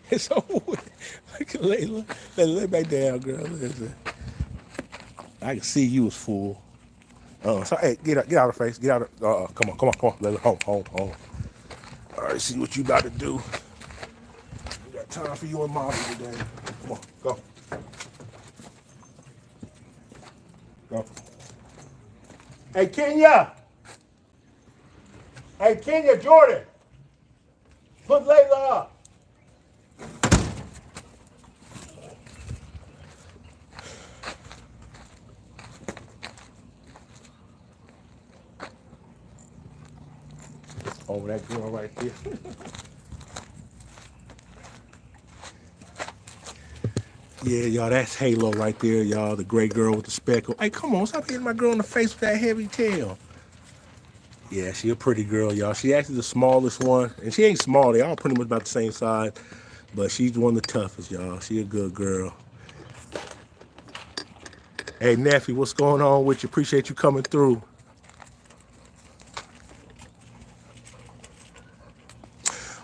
It's over with. Look at Layla. Lay back down, girl. Listen. I can see you was full. So hey, get out of her face. Get out of come on, Layla. Home. All right, see what you about to do. We got time for you and mommy today. Come on, go. Go. Hey, Kenya. Hey, Kenya, Jordan. Put Layla up. Oh, that girl right there. Yeah, y'all, that's Halo right there, y'all. The gray girl with the speckle. Hey, come on, stop hitting my girl in the face with that heavy tail. Yeah, she a pretty girl, y'all. She actually the smallest one. And she ain't small. They all pretty much about the same size. But she's one of the toughest, y'all. She a good girl. Hey, Neffy, what's going on with you? Appreciate you coming through.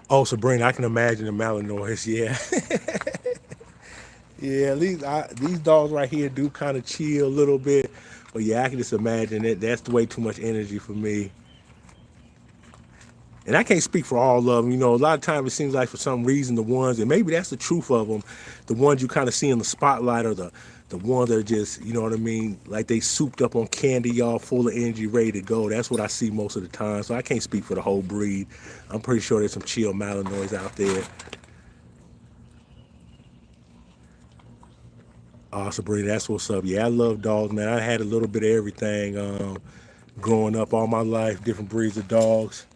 Oh, Sabrina, I can imagine the Malinois, yeah. Yeah, these dogs right here do kind of chill a little bit. But yeah, I can just imagine it. That's way too much energy for me. And I can't speak for all of them. You know, a lot of times it seems like for some reason the ones, and maybe that's the truth of them, the ones you kind of see in the spotlight are the ones that are just, you know what I mean, like they souped up on candy, y'all, full of energy, ready to go. That's what I see most of the time. So I can't speak for the whole breed. I'm pretty sure there's some chill Malinois out there. Sabrina, that's what's up. Yeah, I love dogs, man. I had a little bit of everything growing up all my life, different breeds of dogs.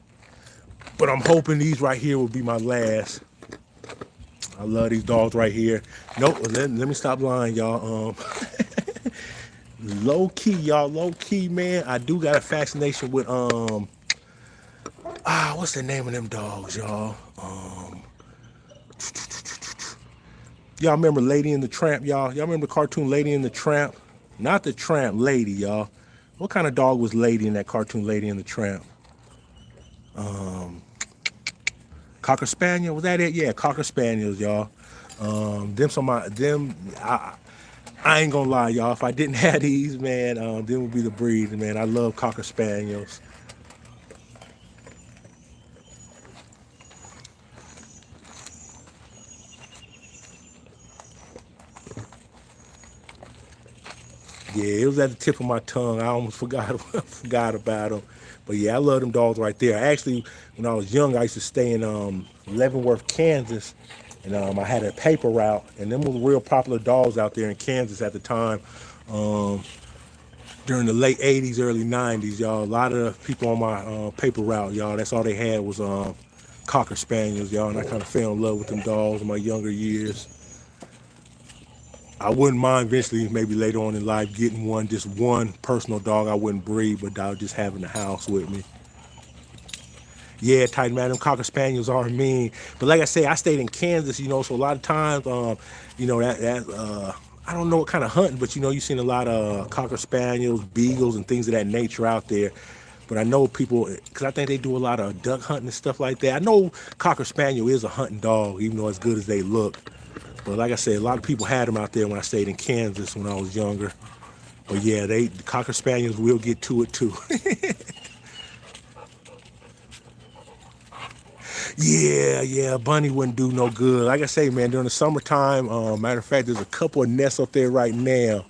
But I'm hoping these right here will be my last. I love these dogs right here. Nope, let me stop lying, y'all. Low key, y'all, low key, man. I do got a fascination with what's the name of them dogs, y'all? Y'all remember Lady and the Tramp, y'all? Y'all remember the cartoon Lady and the Tramp? Not the Tramp, Lady, y'all. What kind of dog was Lady in that cartoon Lady and the Tramp? Cocker Spaniel, was that it? Yeah, Cocker Spaniels, y'all. I ain't gonna lie, y'all. If I didn't have these, man, them would be the breed, man. I love Cocker Spaniels. Yeah, it was at the tip of my tongue. I almost forgot about them. But yeah, I love them dogs right there. Actually, when I was young, I used to stay in Leavenworth, Kansas, and I had a paper route, and them were real popular dogs out there in Kansas at the time. Um, During the late 80s, early 90s, y'all, a lot of the people on my paper route, y'all, that's all they had was Cocker Spaniels, y'all, and I kind of fell in love with them dogs in my younger years. I wouldn't mind eventually, maybe later on in life, getting one, just one personal dog I wouldn't breed, but I would just have in the house with me. Yeah, Titan man, them Cocker Spaniels are mean. But like I say, I stayed in Kansas, you know, so a lot of times, you know, I don't know what kind of hunting, but you know, you've seen a lot of Cocker Spaniels, Beagles, and things of that nature out there. But I know people, because I think they do a lot of duck hunting and stuff like that. I know Cocker Spaniel is a hunting dog, even though as good as they look. But like I said, a lot of people had them out there when I stayed in Kansas when I was younger. But yeah, the Cocker Spaniels will get to it too. Yeah, Bunny wouldn't do no good. Like I say, man, during the summertime, matter of fact, there's a couple of nests up there right now.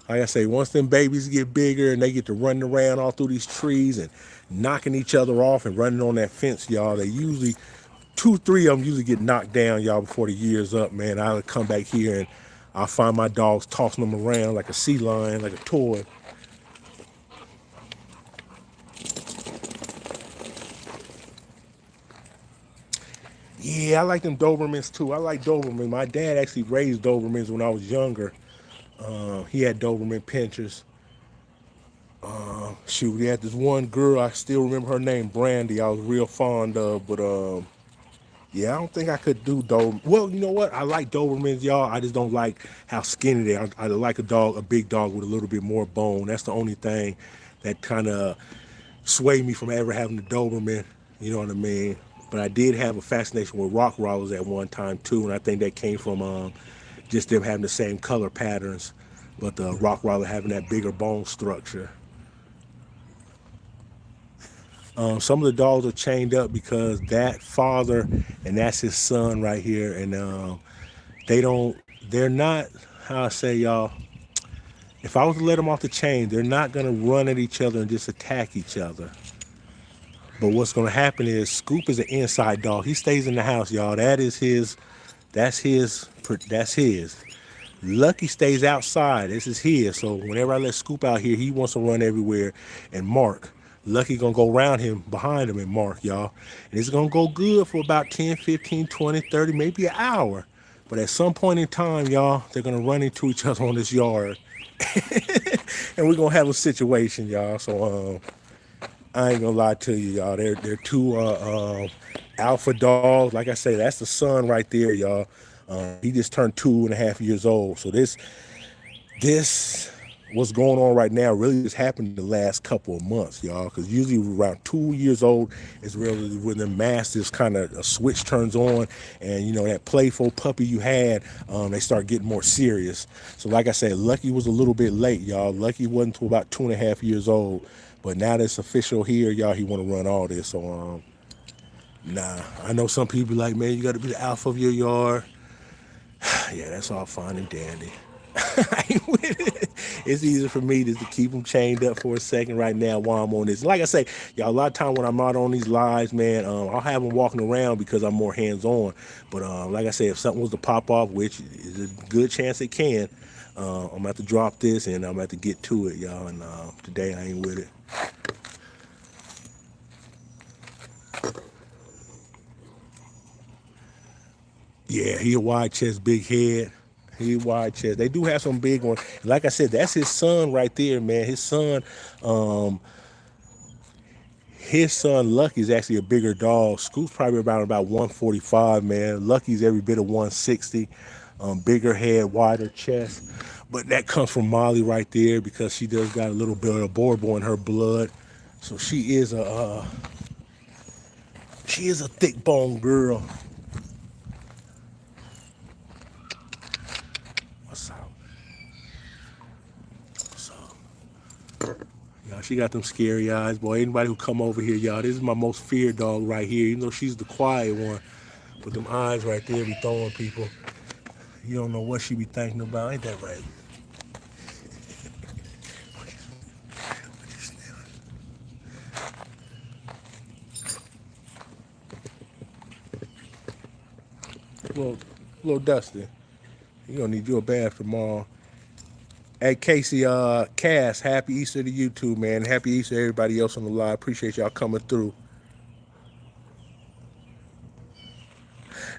Like I say, once them babies get bigger and they get to running around all through these trees and knocking each other off and running on that fence, y'all, they usually, 2, 3 of them usually get knocked down, y'all, before the year's up, man. I'll come back here and I'll find my dogs tossing them around like a sea lion, like a toy. Yeah, I like them Dobermans too. I like Dobermans. My dad actually raised Dobermans when I was younger. He had Doberman pinchers. Shoot, he had this one girl, I still remember her name, Brandy, I was real fond of, but yeah, I don't think I could do Doberman. Well, you know what? I like Dobermans, y'all. I just don't like how skinny they are. I like a big dog with a little bit more bone. That's the only thing that kind of swayed me from ever having a Doberman. You know what I mean? But I did have a fascination with Rottweilers at one time too, and I think that came from just them having the same color patterns, but the Rottweiler having that bigger bone structure. Some of the dogs are chained up because that father and that's his son right here, and they're not, how I say, y'all. If I was to let them off the chain, they're not gonna run at each other and just attack each other. But what's gonna happen is Scoop is an inside dog. He stays in the house, y'all. That is his. That's his. That's his. Lucky stays outside. This is his. So whenever I let Scoop out here, he wants to run everywhere. And Mark, Lucky gonna go around him, behind him, and Mark, y'all. And it's gonna go good for about 10, 15, 20, 30, maybe an hour. But at some point in time, y'all, they're gonna run into each other on this yard. And we're gonna have a situation, y'all. So I ain't gonna lie to you, y'all. They're two alpha dogs. Like I say, that's the son right there, y'all. He just turned 2.5 years old. So this what's going on right now really just happened the last couple of months, y'all. Because usually around 2 years old is really when the mastiffs kind of a switch turns on, and you know that playful puppy you had, they start getting more serious. So like I said, Lucky was a little bit late, y'all. Lucky wasn't until about 2.5 years old, but now that's official here, y'all. He want to run all this. So nah, I know some people like, man, you got to be the alpha of your yard. Yeah, that's all fine and dandy. I ain't with it. It's easier for me just to keep them chained up for a second right now while I'm on this. Like I say, y'all, a lot of time when I'm not on these lives, man, I'll have them walking around because I'm more hands-on. But like I say, if something was to pop off, which is a good chance it can, I'm gonna have to drop this and I'm gonna have to get to it, y'all. And today I ain't with it. Yeah, he a wide chest, big head. He wide chest. They do have some big ones. Like I said, that's his son right there, man. His son Lucky is actually a bigger dog. Scoop's probably about 145, man. Lucky's every bit of 160. Bigger head, wider chest. But that comes from Molly right there because she does got a little bit of Borbor in her blood. So she is a thick bone girl. What's up? What's up? Y'all, she got them scary eyes, boy. Anybody who come over here, y'all, this is my most feared dog right here. Even though she's the quiet one, but them eyes right there be throwing people. You don't know what she be thinking about. Ain't that right? Little, little Dusty. You gonna need you a bath tomorrow. Hey Casey, Cass, happy Easter to you too, man. Happy Easter to everybody else on the live. Appreciate y'all coming through.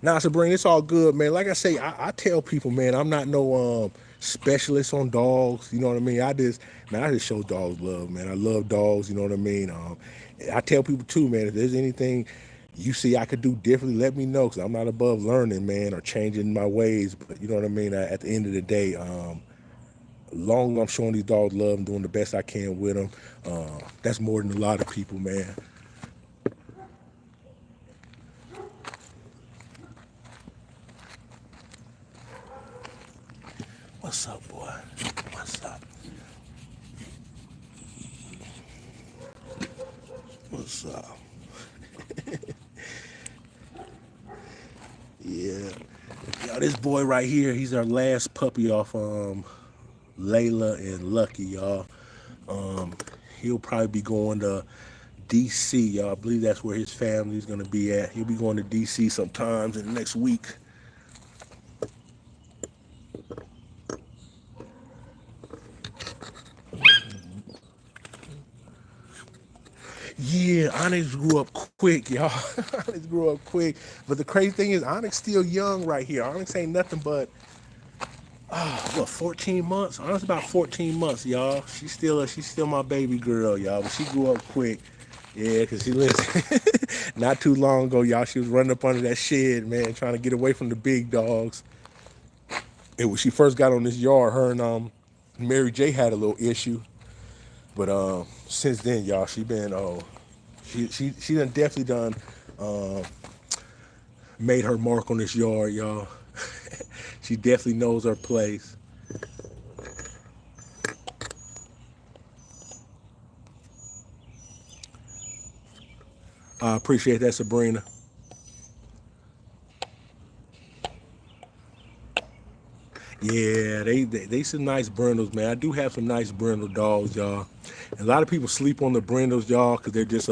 Now, Sabrina, it's all good, man. Like I say, I tell people, man, I'm not no specialist on dogs. You know what I mean? I just show dogs love, man. I love dogs. You know what I mean? I tell people too, man. If there's anything you see I could do differently, let me know, because I'm not above learning, man, or changing my ways. But you know what I mean? At the end of the day, long as I'm showing these dogs love and doing the best I can with them, that's more than a lot of people, man. What's up, boy? What's up? What's up? Yeah. Yo, this boy right here, he's our last puppy off Layla and Lucky, y'all. He'll probably be going to DC, y'all. I believe that's where his family's gonna be at. He'll be going to DC sometimes in the next week. Yeah, Onyx grew up quick, y'all. Onyx grew up quick. But the crazy thing is, Onyx still young right here. Onyx ain't nothing but, 14 months? Onyx about 14 months, y'all. She's still my baby girl, y'all. But she grew up quick. Yeah, because she lives not too long ago, y'all. She was running up under that shed, man, trying to get away from the big dogs. And when she first got on this yard, her and Mary J had a little issue. But since then, y'all, she been she done definitely done made her mark on this yard, y'all. She definitely knows her place. I appreciate that, Sabrina. Yeah, they some nice brindles, man. I do have some nice brindle dogs, y'all. And a lot of people sleep on the brindles, y'all, because they're just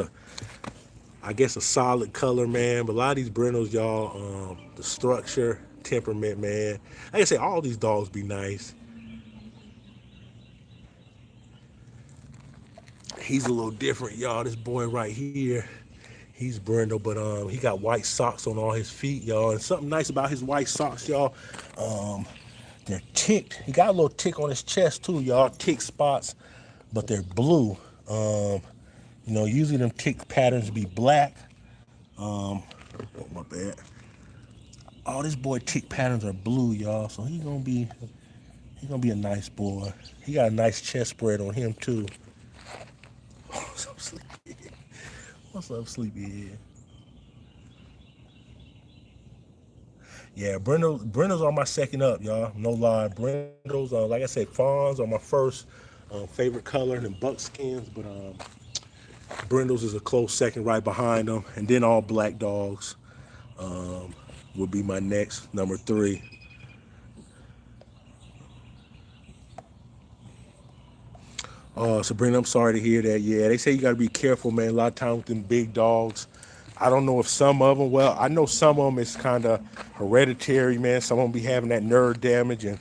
I guess, a solid color, man. But a lot of these brindles, y'all, the structure, temperament, man. Like I say, all these dogs be nice. He's a little different, y'all. This boy right here, he's brindle, but he got white socks on all his feet, y'all. And something nice about his white socks, y'all. Um, they're ticked. He got a little tick on his chest too, y'all. Tick spots, but they're blue. Um, usually them tick patterns be black. Oh, my bad. Oh, this boy tick patterns are blue, y'all. So he gonna be a nice boy. He got a nice chest spread on him too. What's up, sleepy? What's up, sleepy? Yeah, Brindles are my second up, y'all. No lie, Brindles. Like I said, fawns are my first favorite color, and then buckskins. But Brindles is a close second, right behind them, and then all black dogs would be my next number three. Sabrina, I'm sorry to hear that. Yeah, they say you got to be careful, man. A lot of times with them big dogs, I don't know if some of them, well, I know some of them is kind of hereditary, man. Some of them be having that nerve damage and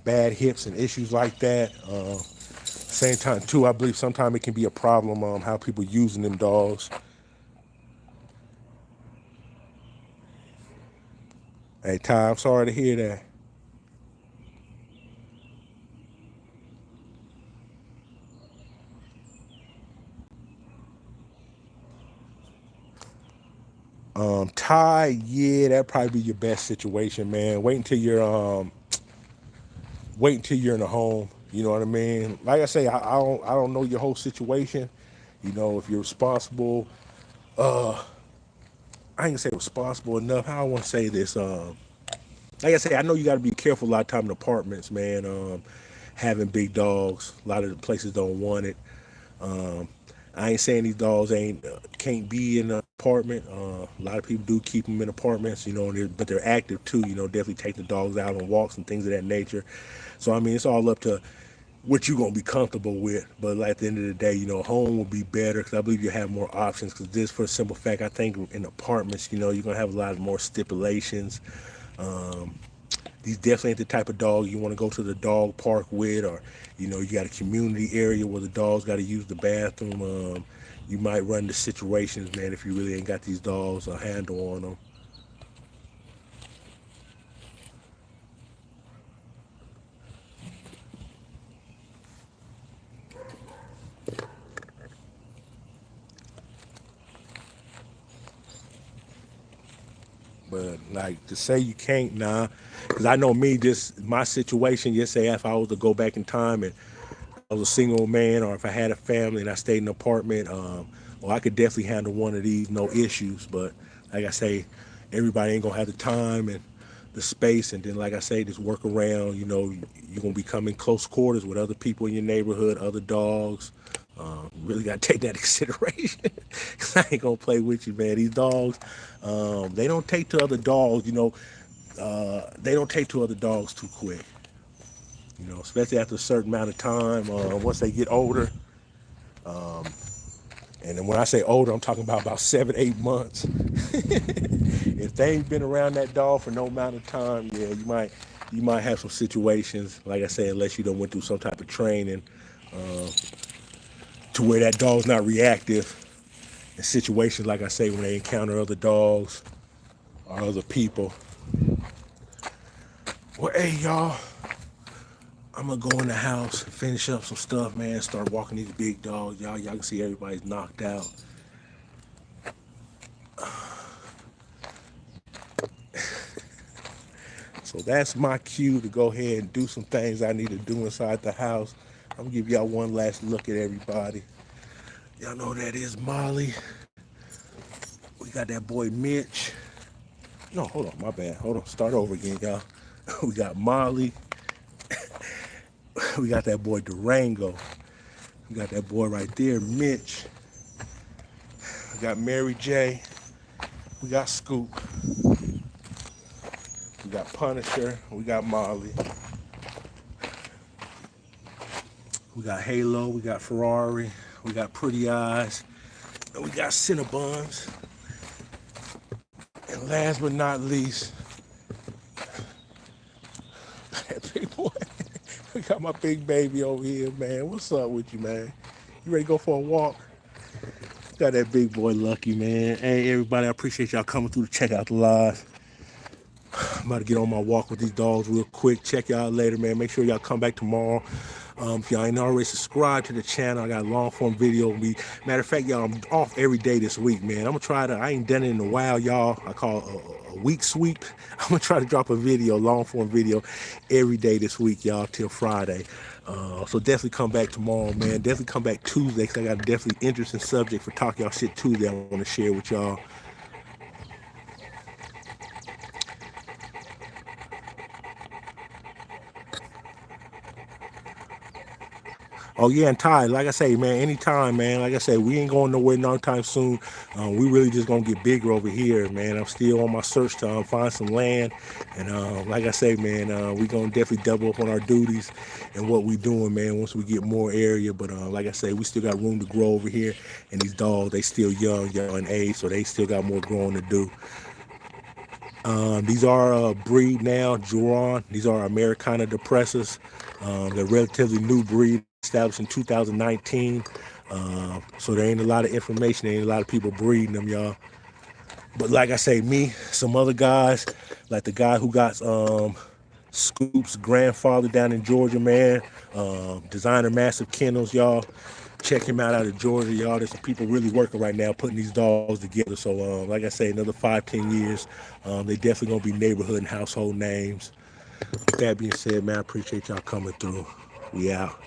bad hips and issues like that. Same time, too, I believe sometimes it can be a problem how people using them dogs. Hey, Ty, I'm sorry to hear that. Ty, yeah, that probably be your best situation, man. Wait until you're in a home. You know what I mean? Like I say, I don't know your whole situation. If you're responsible, I ain't gonna say responsible enough. How I want to say this? Like I say, I know you got to be careful a lot of time in apartments, man. Having big dogs, a lot of the places don't want it. Um, I ain't saying these dogs ain't can't be in an apartment. A lot of people do keep them in apartments, but they're active too. Definitely take the dogs out on walks and things of that nature. So I mean, it's all up to what you gonna be comfortable with. But like, at the end of the day, home will be better because I believe you have more options. Because just for the simple fact, I think in apartments, you're gonna have a lot more stipulations. Um, these definitely ain't the type of dog you want to go to the dog park with, or you got a community area where the dogs got to use the bathroom. You might run into situations, man, if you really ain't got these dogs a handle on them. But like to say you can't, nah, because I know me, just my situation. Just say if I was to go back in time and I was a single man, or if I had a family and I stayed in an apartment, well, I could definitely handle one of these, no issues. But like I say, everybody ain't gonna have the time and the space, and then like I say, just work around. You're gonna be coming close quarters with other people in your neighborhood, other dogs. Really gotta take that into consideration. 'Cause I ain't gonna play with you, man. These dogs, they don't take to other dogs. They don't take to other dogs too quick. Especially after a certain amount of time. Once they get older, and then when I say older, I'm talking about 7, 8 months. If they ain't been around that dog for no amount of time, yeah, you might have some situations. Like I say, unless you don't went through some type of training to where that dog's not reactive in situations. Like I say, when they encounter other dogs or other people. Well, hey y'all, I'm gonna go in the house, finish up some stuff, man. Start walking these big dogs, y'all can see everybody's knocked out. So that's my cue to go ahead and do some things I need to do inside the house. I'm gonna give y'all one last look at everybody. Y'all know who that is Molly. We got that boy Mitch. No, hold on, my bad. Hold on, start over again, y'all. We got Molly. We got that boy Durango. We got that boy right there, Mitch. got Mary J. We got Scoop. We got Punisher. We got Molly. We got Halo. We got Ferrari. We got Pretty Eyes. And we got Cinnabons. And last but not least, that big boy. We got my big baby over here, man. What's up with you, man? You ready to go for a walk? Got that big boy Lucky, man. Hey, everybody, I appreciate y'all coming through to check out the live. I'm about to get on my walk with these dogs real quick. Check y'all later, man. Make sure y'all come back tomorrow. If y'all ain't already subscribed to the channel, I got a long form video. Matter of fact, y'all, I'm off every day this week, man. I'm gonna try to, I ain't done it in a while, y'all. I call it a week sweep. I'm gonna try to drop a video, long form video, every day this week, y'all, till Friday. So definitely come back tomorrow, man. Definitely come back Tuesday, because I got a definitely interesting subject for Talk Y'all Shit Tuesday I want to share with y'all. Oh yeah, and Ty, like I say, man, anytime, man. Like I say, we ain't going nowhere no time soon. We really just gonna get bigger over here, man. I'm still on my search to find some land, and like I say, man, we gonna definitely double up on our duties and what we doing, man. Once we get more area, but like I say, we still got room to grow over here, and these dogs, they still young in age, so they still got more growing to do. These are breed now, Juron. These are Americana da Presa. They're relatively new breed, established in 2019. So there ain't a lot of information. There ain't a lot of people breeding them, y'all. But like I say, me, some other guys, like the guy who got Scoop's grandfather down in Georgia, man. Designer Massive Kennels, y'all. Check him out of Georgia, y'all. There's some people really working right now putting these dogs together. So like I say, another 5-10 years, they definitely gonna be neighborhood and household names. With that being said, man, I appreciate y'all coming through. We out.